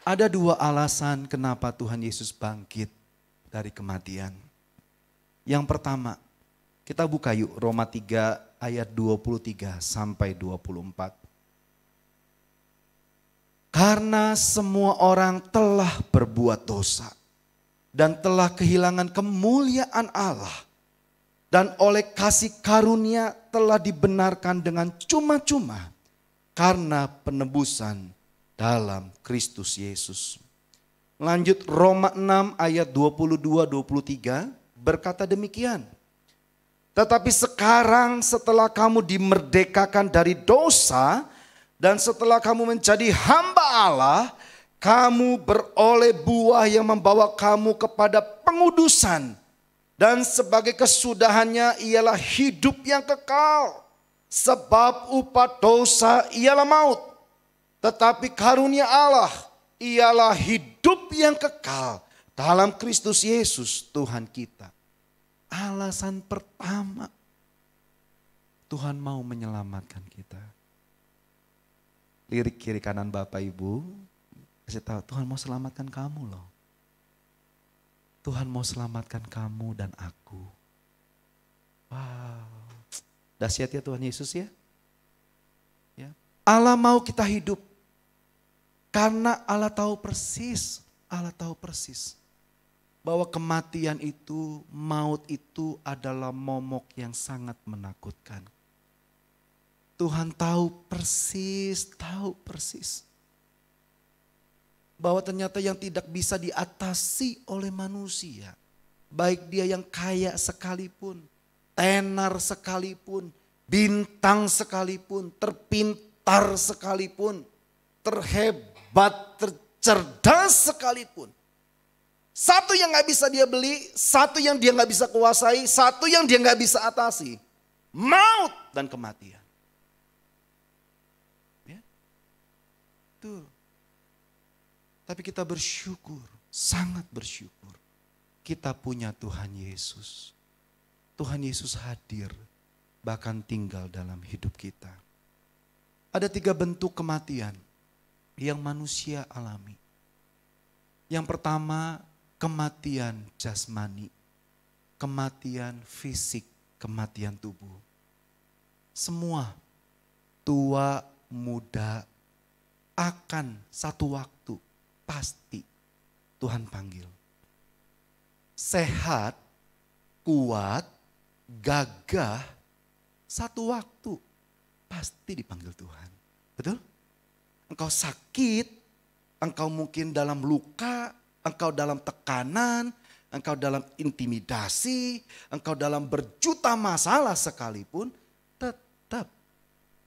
B: Ada dua alasan kenapa Tuhan Yesus bangkit dari kematian. Yang pertama, kita buka yuk Roma 3 ayat 23 sampai 24. Karena semua orang telah berbuat dosa dan telah kehilangan kemuliaan Allah. Dan oleh kasih karunia telah dibenarkan dengan cuma-cuma karena penebusan dalam Kristus Yesus. Lanjut Roma 6 ayat 22-23 berkata demikian. Tetapi sekarang setelah kamu dimerdekakan dari dosa dan setelah kamu menjadi hamba Allah, kamu beroleh buah yang membawa kamu kepada pengudusan. Dan sebagai kesudahannya ialah hidup yang kekal. Sebab upah dosa ialah maut. Tetapi karunia Allah ialah hidup yang kekal dalam Kristus Yesus Tuhan kita. Alasan pertama, Tuhan mau menyelamatkan kita. Lirik kiri kanan Bapak Ibu, kasih tahu Tuhan mau selamatkan kamu loh. Tuhan mau selamatkan kamu dan aku. Wow, dahsyat ya Tuhan Yesus ya. Allah mau kita hidup. Karena Allah tahu persis bahwa kematian itu, maut itu adalah momok yang sangat menakutkan. Tuhan tahu persis bahwa ternyata yang tidak bisa diatasi oleh manusia, baik dia yang kaya sekalipun, tenar sekalipun, bintang sekalipun, terpintar sekalipun, terhebat, tercerdas sekalipun. Satu yang gak bisa dia beli, satu yang dia gak bisa kuasai, satu yang dia gak bisa atasi. Maut dan kematian. Ya. Tuh. Tapi kita bersyukur, sangat bersyukur. Kita punya Tuhan Yesus. Tuhan Yesus hadir, bahkan tinggal dalam hidup kita. Ada 3 bentuk kematian yang manusia alami. Yang pertama, kematian jasmani, kematian fisik, kematian tubuh. Semua tua, muda, akan satu waktu pasti Tuhan panggil. Sehat, kuat, gagah, satu waktu pasti dipanggil Tuhan. Betul? Engkau sakit, engkau mungkin dalam luka, engkau dalam tekanan, engkau dalam intimidasi, engkau dalam berjuta masalah sekalipun, tetap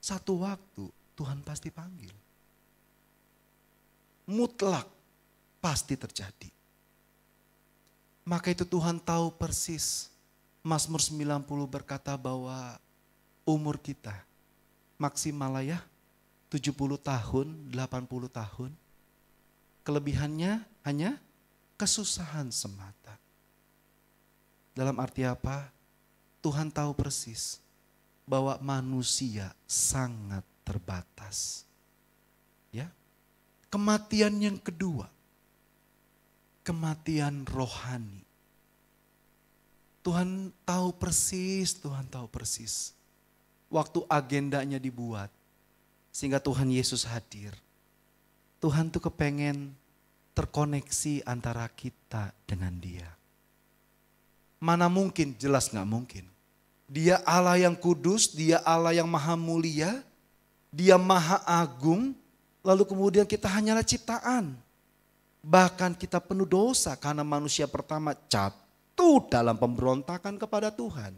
B: satu waktu Tuhan pasti panggil. Mutlak pasti terjadi. Maka itu Tuhan tahu persis. Mazmur 90 berkata bahwa umur kita maksimal lah ya 70 tahun, 80 tahun. Kelebihannya hanya kesusahan semata. Dalam arti apa? Tuhan tahu persis bahwa manusia sangat terbatas. Ya. Kematian yang kedua, kematian rohani. Tuhan tahu persis. Waktu agendanya dibuat, sehingga Tuhan Yesus hadir. Tuhan tuh kepengen terkoneksi antara kita dengan Dia. Mana mungkin, jelas gak mungkin. Dia Allah yang kudus, Dia Allah yang maha mulia, Dia maha agung, Lalu kemudian kita hanyalah ciptaan. Bahkan kita penuh dosa karena manusia pertama jatuh dalam pemberontakan kepada Tuhan.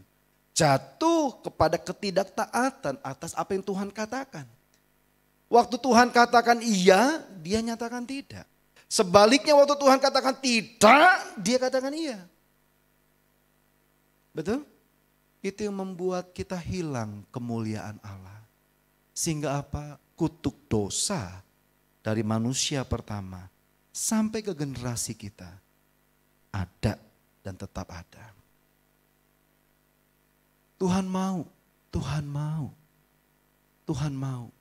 B: Jatuh kepada ketidaktaatan atas apa yang Tuhan katakan. Waktu Tuhan katakan iya, dia nyatakan tidak. Sebaliknya waktu Tuhan katakan tidak, dia katakan iya. Betul? Itu yang membuat kita hilang kemuliaan Allah. Sehingga apa? Kutuk dosa dari manusia pertama sampai ke generasi kita ada dan tetap ada. Tuhan mau, Tuhan mau, Tuhan mau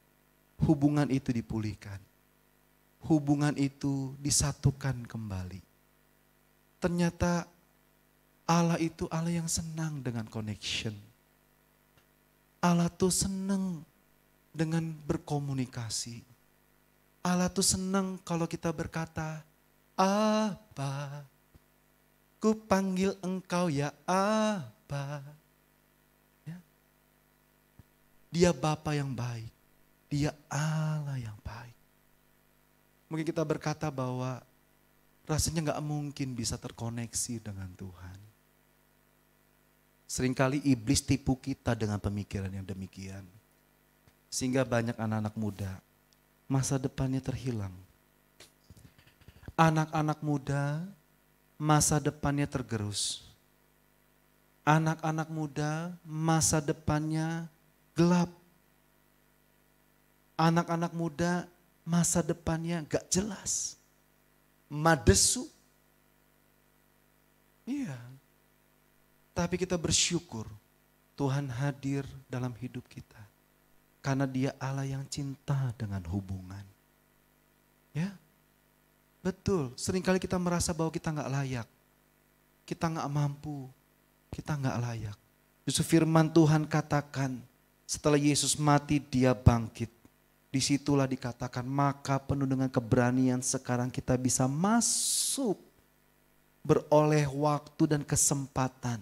B: hubungan itu dipulihkan. Hubungan itu disatukan kembali. Ternyata Allah itu Allah yang senang dengan connection. Allah tuh senang dengan berkomunikasi. Allah tuh senang kalau kita berkata, Aba, ku panggil engkau ya Aba. Ya. Dia Bapa yang baik, dia Allah yang baik. Mungkin kita berkata bahwa rasanya gak mungkin bisa terkoneksi dengan Tuhan. Seringkali iblis tipu kita dengan pemikiran yang demikian. Sehingga banyak anak-anak muda masa depannya terhilang. Anak-anak muda masa depannya tergerus. Anak-anak muda masa depannya gelap. Anak-anak muda masa depannya gak jelas. Madesu. Iya. Tapi kita bersyukur Tuhan hadir dalam hidup kita. Karena dia Allah yang cinta dengan hubungan. Ya, betul. Seringkali kita merasa bahwa kita gak layak. Kita gak mampu. Kita gak layak. Justru firman Tuhan katakan setelah Yesus mati dia bangkit. Disitulah dikatakan maka penuh dengan keberanian sekarang kita bisa masuk. Beroleh waktu dan kesempatan.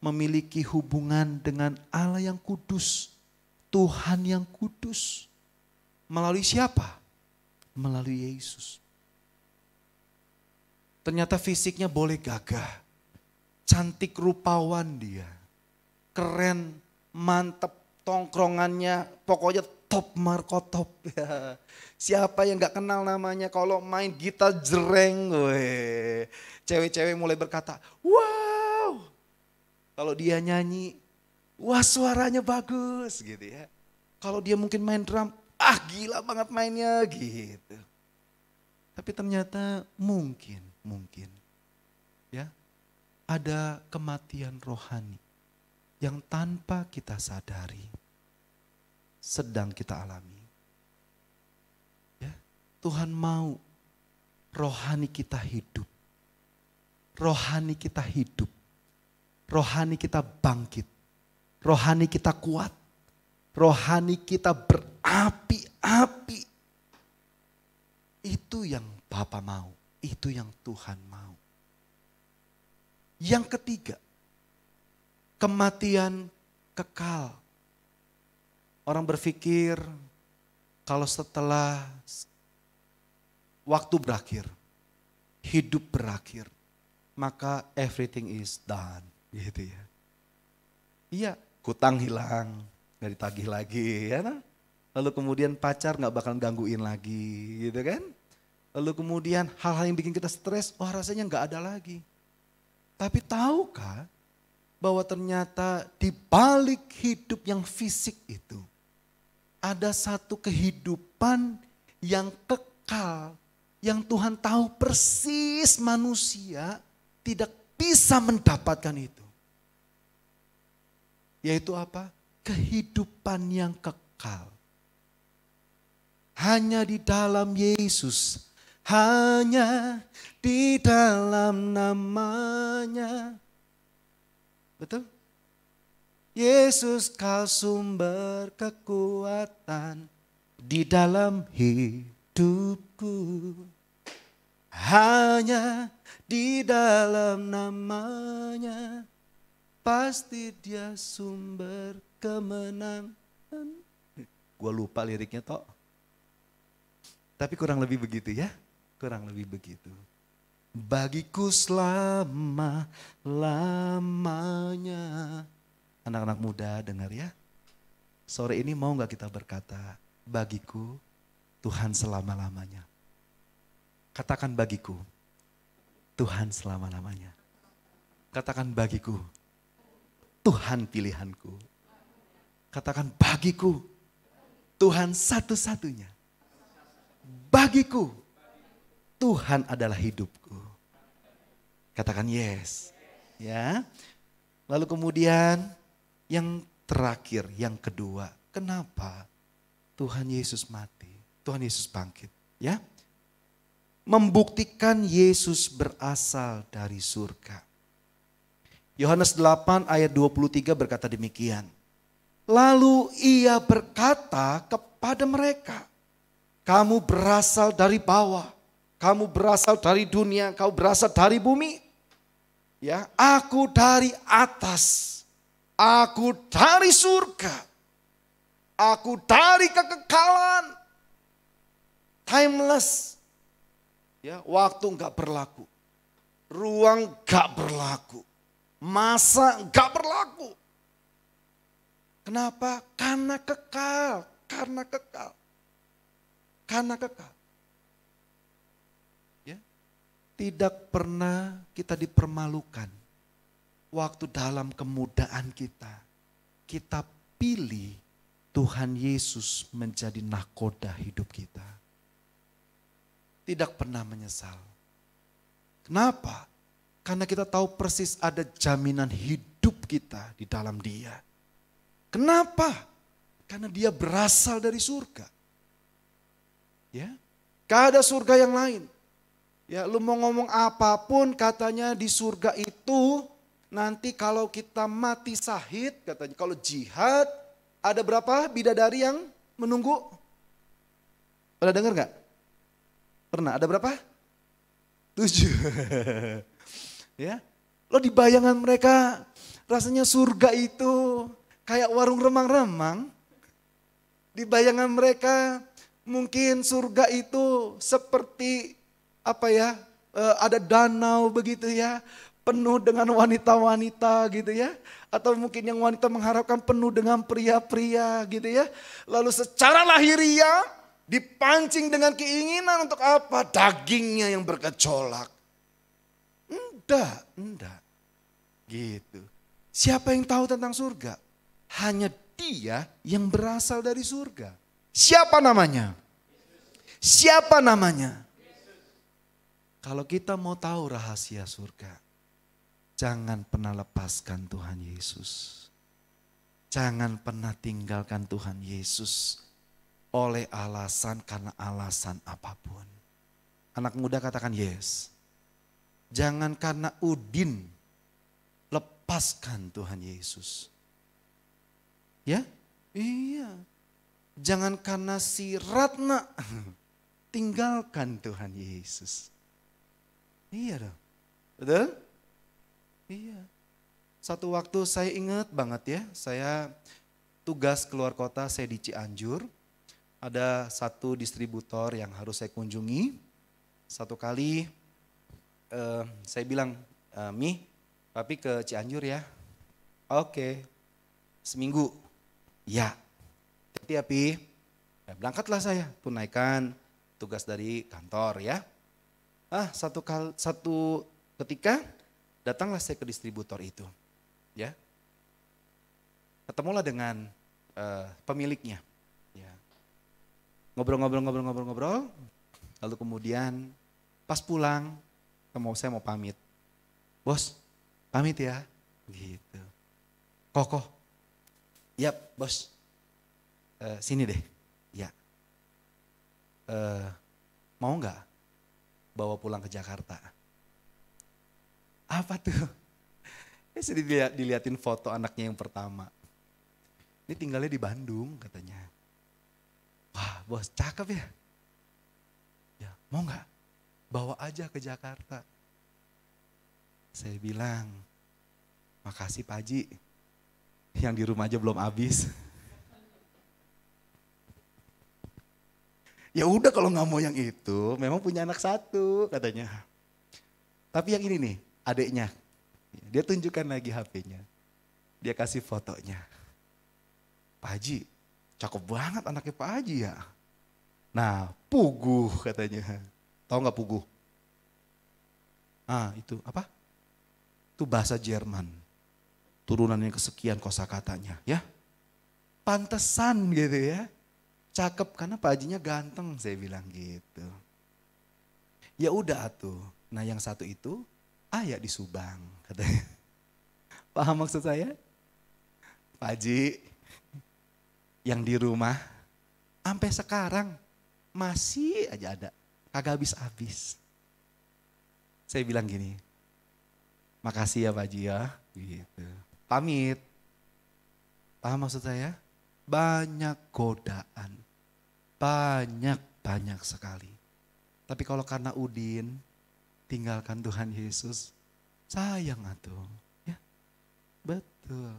B: Memiliki hubungan dengan Allah yang kudus. Tuhan yang kudus. Melalui siapa? Melalui Yesus. Ternyata fisiknya boleh gagah. Cantik rupawan dia. Keren, mantep tongkrongannya. Pokoknya top markotop. Ya. Siapa yang gak kenal namanya kalau main gitar jereng. Weh. Cewek-cewek mulai berkata, wow. Kalau dia nyanyi, wah suaranya bagus gitu ya. Kalau dia mungkin main drum, gila banget mainnya gitu. Tapi ternyata mungkin ya ada kematian rohani yang tanpa kita sadari sedang kita alami. Ya, Tuhan mau rohani kita hidup. Rohani kita hidup. Rohani kita bangkit. Rohani kita kuat. Rohani kita berapi-api. Itu yang Bapa mau. Itu yang Tuhan mau. Yang ketiga, kematian kekal. Orang berpikir kalau setelah waktu berakhir, hidup berakhir, maka everything is done. Gitu ya. Iya, hutang hilang, gak ditagih lagi ya nah? Lalu kemudian pacar gak bakal gangguin lagi gitu kan. Lalu kemudian hal-hal yang bikin kita stres, rasanya gak ada lagi. Tapi tahukah bahwa ternyata di balik hidup yang fisik itu ada satu kehidupan yang kekal, yang Tuhan tahu persis manusia tidak bisa mendapatkan itu. Yaitu apa? Kehidupan yang kekal. Hanya di dalam Yesus. Hanya di dalam namanya. Betul? Yesus kau sumber kekuatan di dalam hidupku. Hanya di dalam namanya. Pasti dia sumber kemenangan. Gua lupa liriknya toh. Tapi kurang lebih begitu ya. Kurang lebih begitu. Bagiku selama-lamanya. Anak-anak muda dengar ya. Sore ini mau gak kita berkata, bagiku Tuhan selama-lamanya. Katakan bagiku, Tuhan selama-lamanya. Katakan bagiku, Tuhan pilihanku. Katakan bagiku, Tuhan satu-satunya. Bagiku, Tuhan adalah hidupku. Katakan yes. Ya. Lalu kemudian yang terakhir, yang kedua, kenapa Tuhan Yesus mati? Tuhan Yesus bangkit, ya. Membuktikan Yesus berasal dari surga. Yohanes 8 ayat 23 berkata demikian. Lalu ia berkata kepada mereka, kamu berasal dari bawah, kamu berasal dari dunia, kau berasal dari bumi. Ya, aku dari atas, aku dari surga, aku dari kekekalan, timeless. Ya, waktu enggak berlaku, ruang enggak berlaku, masa enggak berlaku. Kenapa? Karena kekal, karena kekal, karena kekal. Ya, tidak pernah kita dipermalukan. Waktu dalam kemudaan kita pilih Tuhan Yesus menjadi nahkoda hidup kita. Tidak pernah menyesal. Kenapa? Karena kita tahu persis ada jaminan hidup kita di dalam Dia. Kenapa? Karena Dia berasal dari surga. Ya, gak ada surga yang lain. Ya, lu mau ngomong apapun katanya di surga itu nanti kalau kita mati syahid katanya, kalau jihad ada berapa bidadari yang menunggu? Pernah dengar gak? Pernah, ada berapa? 7. Ya, lo di bayangan mereka rasanya surga itu kayak warung remang-remang. Di bayangan mereka mungkin surga itu seperti apa ya? Ada danau begitu ya, penuh dengan wanita-wanita gitu ya. Atau mungkin yang wanita mengharapkan penuh dengan pria-pria gitu ya. Lalu secara lahiriah dipancing dengan keinginan untuk apa? Dagingnya yang bergejolak. Enggak. Gitu. Siapa yang tahu tentang surga? Hanya Dia yang berasal dari surga. Siapa namanya? Siapa namanya? Kalau kita mau tahu rahasia surga, jangan pernah lepaskan Tuhan Yesus. Jangan pernah tinggalkan Tuhan Yesus oleh alasan karena alasan apapun. Anak muda katakan yes. Jangan karena Udin lepaskan Tuhan Yesus. Ya? Iya. Jangan karena si Ratna tinggalkan Tuhan Yesus. Iya dong. Betul? Iya. Satu waktu saya ingat banget ya, saya tugas keluar kota, saya di Cianjur. Ada satu distributor yang harus saya kunjungi. Satu kali saya bilang, Mi, papi ke Cianjur ya. Oke. Seminggu. Ya. Jadi Pi, ya, berangkatlah saya, tunaikan tugas dari kantor ya. Satu ketika datanglah saya ke distributor itu. Ya. Ketemulah dengan pemiliknya. Ya. Ngobrol. Lalu kemudian pas pulang, saya mau pamit. Bos, pamit ya. Gitu. Kokoh. Yap, bos. Sini deh. Ya. Mau nggak bawa pulang ke Jakarta? Apa tuh? Saya dilihatin foto anaknya yang pertama. Ini tinggalnya di Bandung katanya. Wah, bos cakep ya. Ya, mau nggak? Bawa aja ke Jakarta. Saya bilang, makasih Pak Haji. Yang di rumah aja belum habis. Ya udah kalau nggak mau yang itu, memang punya anak satu katanya. Tapi yang ini nih, adiknya. Dia tunjukkan lagi HP-nya. Dia kasih fotonya. Pak Haji, cakep banget anaknya Pak Haji ya. Nah, puguh katanya. Tahu nggak puguh? Ah, itu apa? Itu bahasa Jerman. Turunannya kesekian kosakatanya, ya. Pantesan gitu ya. Cakep karena Pak Hajinya ganteng, saya bilang gitu. Ya udah tuh. Nah, yang satu itu ayah di Subang katanya. Paham maksud saya? Pak Haji, yang di rumah sampai sekarang masih aja ada, kagak habis-habis. Saya bilang gini, makasih ya Pak Haji ya, gitu. Pamit. Paham maksud saya? Banyak godaan, banyak sekali. Tapi kalau karena Udin, tinggalkan Tuhan Yesus, sayang atuh. Ya, betul.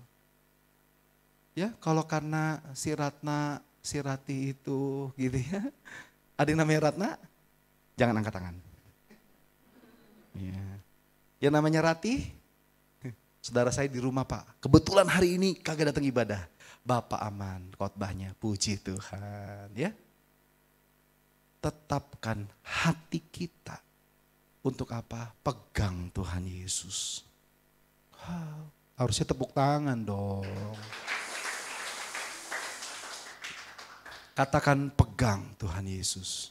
B: Ya, kalau karena si Ratna, si Rati itu gitu ya. Ada yang namanya Ratna? Jangan angkat tangan. Ya. Yang namanya Rati? Saudara saya di rumah Pak. Kebetulan hari ini kagak datang ibadah. Bapak aman khotbahnya, puji Tuhan ya. Tetapkan hati kita. Untuk apa? Pegang Tuhan Yesus. Wow, harusnya tepuk tangan dong. Katakan pegang Tuhan Yesus.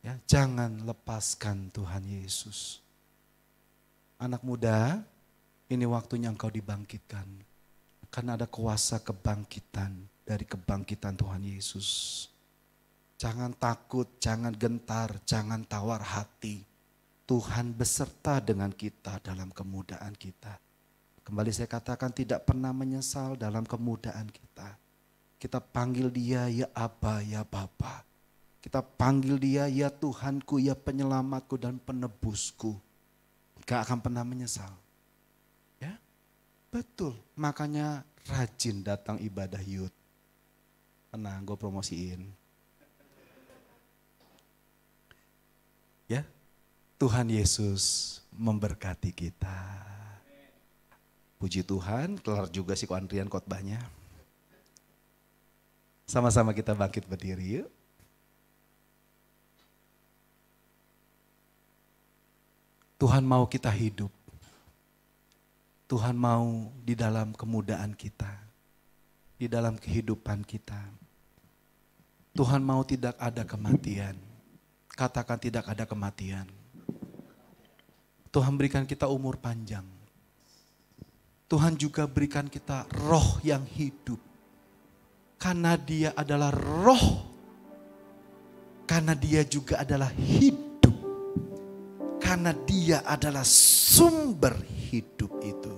B: Ya, jangan lepaskan Tuhan Yesus. Anak muda, ini waktunya engkau dibangkitkan. Karena ada kuasa kebangkitan dari kebangkitan Tuhan Yesus. Jangan takut, jangan gentar, jangan tawar hati. Tuhan beserta dengan kita dalam kemudaan kita. Kembali saya katakan tidak pernah menyesal dalam kemudaan kita. Kita panggil dia ya Aba, ya Bapa. Kita panggil dia ya Tuhanku, ya penyelamatku dan penebusku. Gak akan pernah menyesal. Ya, betul. Makanya rajin datang ibadah youth. Tenang, gue promosiin. Ya, Tuhan Yesus memberkati kita. Puji Tuhan, kelar juga si Andrian khotbahnya. Sama-sama kita bangkit berdiri yuk. Tuhan mau kita hidup. Tuhan mau di dalam kemudaan kita. Di dalam kehidupan kita. Tuhan mau tidak ada kematian. Katakan tidak ada kematian. Tuhan berikan kita umur panjang. Tuhan juga berikan kita roh yang hidup. Karena dia adalah roh. Karena dia juga adalah hidup. Karena dia adalah sumber hidup itu.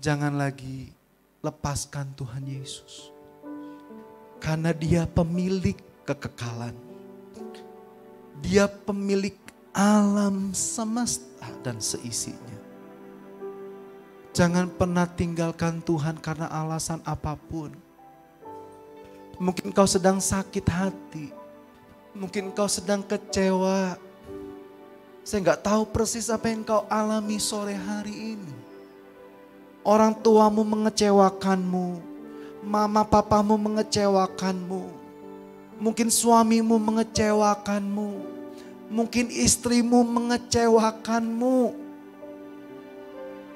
B: Jangan lagi lepaskan Tuhan Yesus. Karena dia pemilik kekekalan. Dia pemilik alam semesta dan seisinya. Jangan pernah tinggalkan Tuhan karena alasan apapun. Mungkin kau sedang sakit hati. Mungkin kau sedang kecewa. Saya gak tahu persis apa yang kau alami sore hari ini. Orang tuamu mengecewakanmu. Mama papamu mengecewakanmu. Mungkin suamimu mengecewakanmu. Mungkin istrimu mengecewakanmu.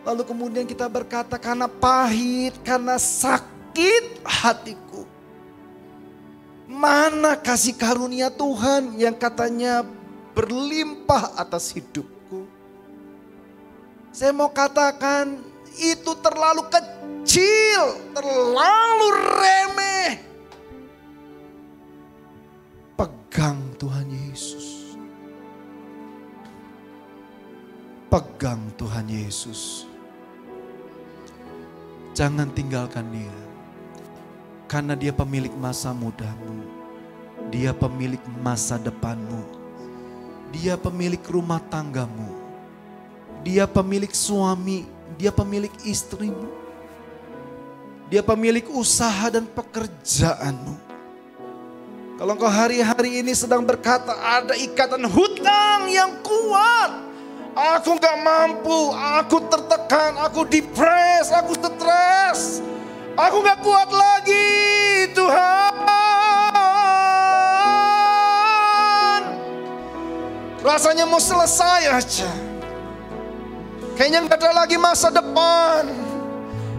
B: Lalu kemudian kita berkata karena pahit, karena sakit hatiku. Mana kasih karunia Tuhan yang katanya berlimpah atas hidupku. Saya mau katakan itu terlalu kecil, terlalu remeh. Pegang Tuhan Yesus. Pegang Tuhan Yesus. Jangan tinggalkan dia. Karena dia pemilik masa mudamu. Dia pemilik masa depanmu. Dia pemilik rumah tanggamu. Dia pemilik suami. Dia pemilik istrimu. Dia pemilik usaha dan pekerjaanmu. Kalau engkau hari-hari ini sedang berkata ada ikatan hutang yang kuat. Aku gak mampu, aku tertekan, aku depres, aku stres. Aku gak kuat lagi Tuhan. Rasanya mau selesai aja. Kayaknya gak ada lagi masa depan.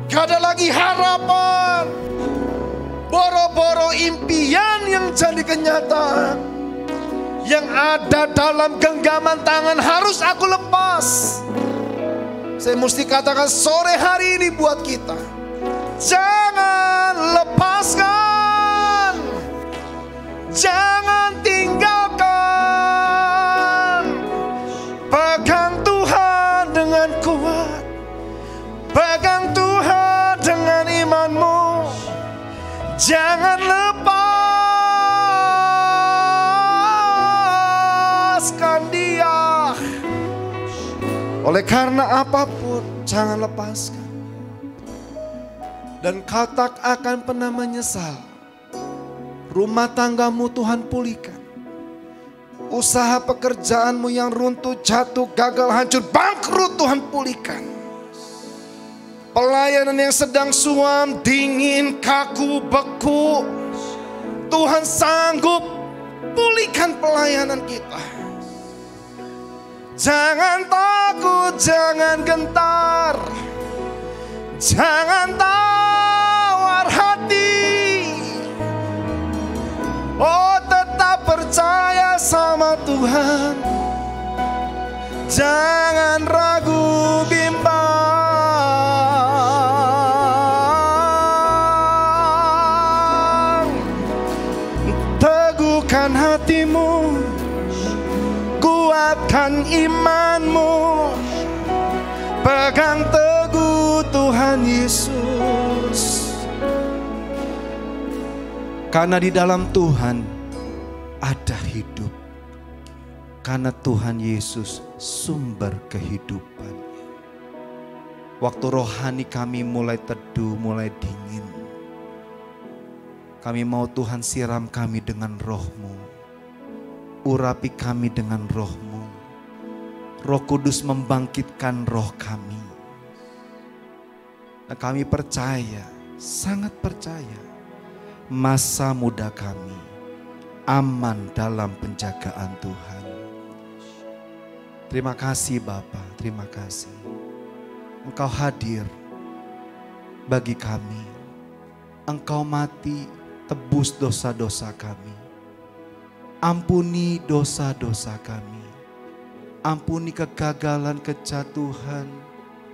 B: Gak ada lagi harapan. Boro-boro impian yang jadi kenyataan. Yang ada dalam genggaman tangan harus aku lepas. Saya mesti katakan sore hari ini buat kita, jangan lepaskan, jangan tinggalkan. Pegang Tuhan dengan kuat, pegang Tuhan dengan imanmu. Jangan lepaskan Dia. Oleh karena apapun, jangan lepaskan. Dan kau tak akan pernah menyesal. Rumah tanggamu Tuhan pulihkan. Usaha pekerjaanmu yang runtuh, jatuh, gagal, hancur, bangkrut Tuhan pulihkan. Pelayanan yang sedang suam, dingin, kaku, beku, Tuhan sanggup pulihkan pelayanan kita. Jangan takut, jangan gentar, jangan tawar hati. Oh, tetap percaya sama Tuhan. Jangan ragu bimbang. Teguhkan hatimu, kuatkan imanmu, pegang teguh Tuhan Yesus. Karena di dalam Tuhan ada hidup. Karena Tuhan Yesus sumber kehidupan. Waktu rohani kami mulai teduh, mulai dingin, kami mau Tuhan siram kami dengan roh-Mu. Urapi kami dengan roh-Mu. Roh Kudus membangkitkan roh kami. Nah, kami percaya, sangat percaya, masa muda kami aman dalam penjagaan Tuhan. Terima kasih Bapa, terima kasih. Engkau hadir bagi kami. Engkau mati tebus dosa-dosa kami. Ampuni dosa-dosa kami. Ampuni kegagalan, kejatuhan,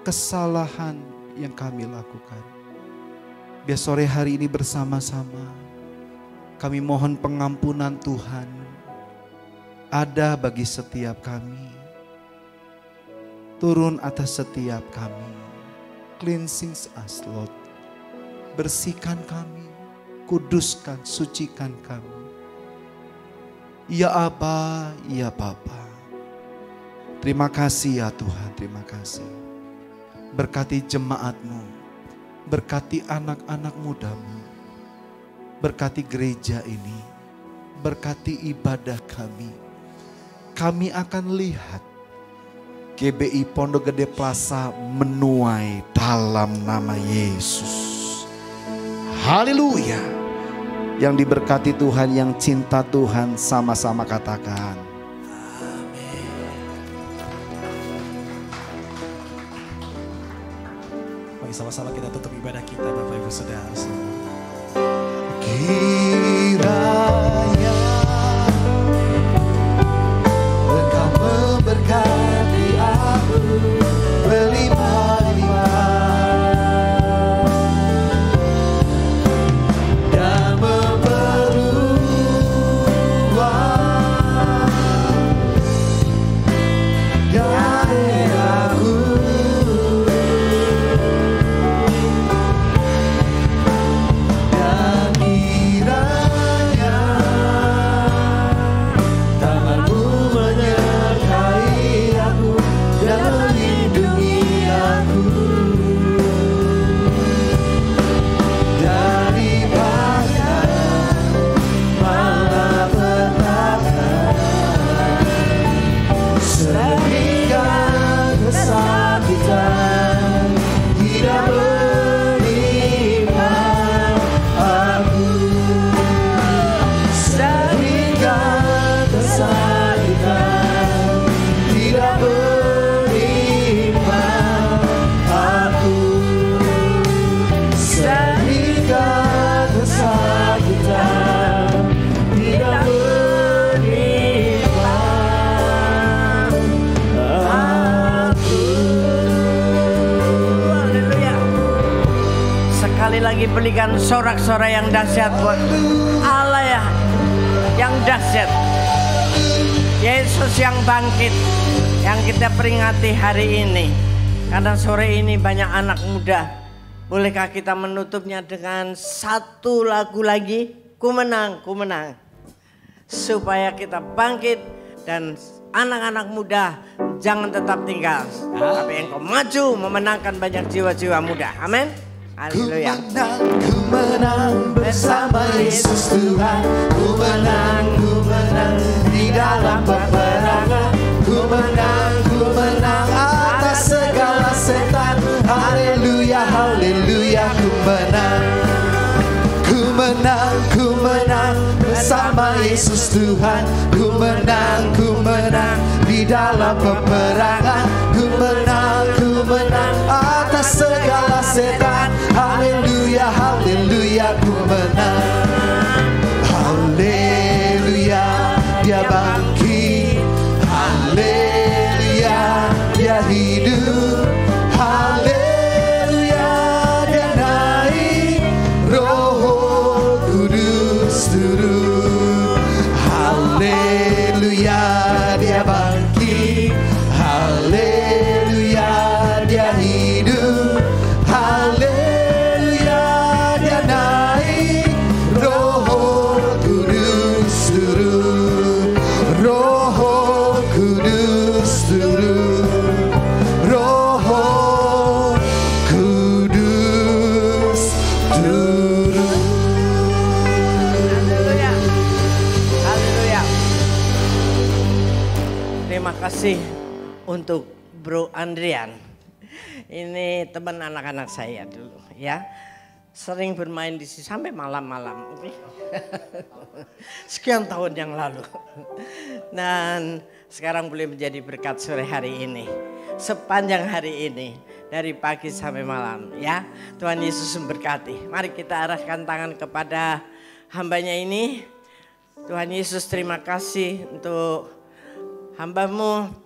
B: kesalahan yang kami lakukan. Biar sore hari ini bersama-sama kami mohon pengampunan Tuhan ada bagi setiap kami. Turun atas setiap kami. Cleansing us, Lord. Bersihkan kami. Kuduskan, sucikan kami. Ya Aba, ya Bapa. Terima kasih ya Tuhan, terima kasih. Berkati jemaat-Mu. Berkati anak-anak muda-Mu. Berkati gereja ini. Berkati ibadah kami. Kami akan lihat GBI Pondok Gede Plaza menuai dalam nama Yesus. Haleluya. Yang diberkati Tuhan, yang cinta Tuhan, sama-sama katakan amin.
A: Mari sama-sama kita tutup ibadah kita, Bapak Ibu Saudara semua.
B: Kiranya Engkau memberkati aku berlimpah-limpah dan memperluas daerahku. Dan kiranya
C: lagi berikan sorak-sorai yang dahsyat buat Allah ya, yang dahsyat. Yesus yang bangkit, yang kita peringati hari ini. Karena sore ini banyak anak muda. Bolehkah kita menutupnya dengan satu lagu lagi? Ku menang, ku menang. Supaya kita bangkit dan anak-anak muda jangan tetap tinggal. Tapi engkau maju memenangkan banyak jiwa-jiwa muda. Amin. Haleluya.
B: Ku menang bersama Yesus Tuhan. Ku menang di dalam peperangan. Ku menang atas segala setan. Haleluya, haleluya. Ku menang bersama Yesus Tuhan. Ku menang di dalam peperangan. Ku menang atas segala setan. Haleluya, haleluya, ku menang. Haleluya, dia bangkit. Haleluya, dia hidup. Haleluya, dia naik. Roh Kudus turun. Haleluya, dia bangkit. Haleluya, dia hidup. Haleluya, dia naik. Roh Kudus turun. Roh Kudus turun. Roh Kudus turun.
C: Haleluya. Haleluya. Terima kasih untuk Bro Andrian. Ini teman anak-anak saya dulu ya. Sering bermain di sini sampai malam-malam. Sekian tahun yang lalu. Dan sekarang boleh menjadi berkat sore hari ini. Sepanjang hari ini. Dari pagi sampai malam ya. Tuhan Yesus memberkati. Mari kita arahkan tangan kepada hambanya ini. Tuhan Yesus terima kasih untuk hamba-Mu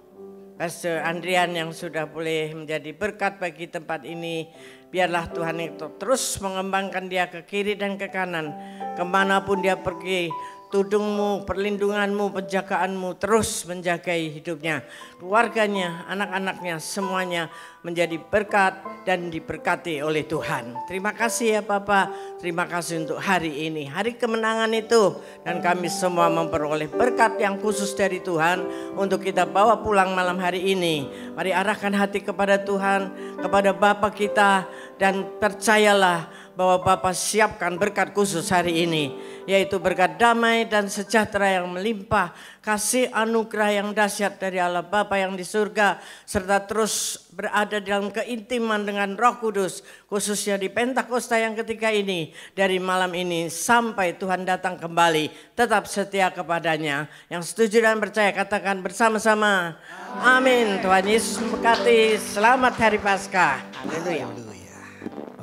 C: Pastor Andrian yang sudah boleh menjadi berkat bagi tempat ini. Biarlah Tuhan itu terus mengembangkan dia ke kiri dan ke kanan. Kemanapun dia pergi, tudung-Mu, perlindungan-Mu, penjagaanmu terus menjagai hidupnya. Keluarganya, anak-anaknya semuanya menjadi berkat dan diberkati oleh Tuhan. Terima kasih ya Papa, terima kasih untuk hari ini. Hari kemenangan itu dan kami semua memperoleh berkat yang khusus dari Tuhan untuk kita bawa pulang malam hari ini. Mari arahkan hati kepada Tuhan, kepada Bapa kita dan percayalah bahwa Bapa siapkan berkat khusus hari ini, yaitu berkat damai dan sejahtera yang melimpah, kasih anugerah yang dahsyat dari Allah Bapa yang di surga, serta terus berada dalam keintiman dengan Roh Kudus, khususnya di Pentakosta yang ketiga ini, dari malam ini sampai Tuhan datang kembali, tetap setia kepadanya. Yang setuju dan percaya katakan bersama-sama, amin. Tuhan Yesus memberkati. Selamat Hari Paskah. Haleluya.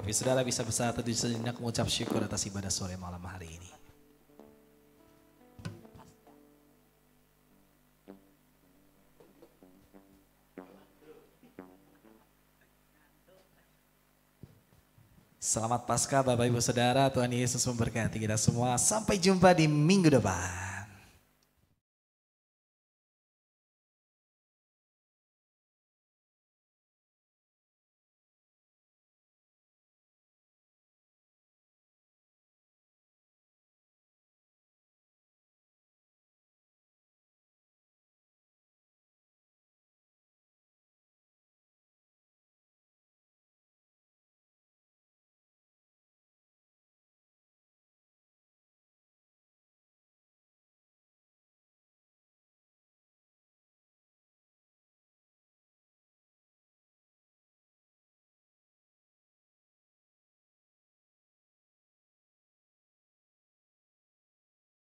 A: Bapak Saudara bisa bersatu di sejenak mengucap syukur atas ibadah sore malam hari ini. Selamat Paskah Bapak Ibu Saudara, Tuhan Yesus memberkati kita semua. Sampai jumpa di minggu depan.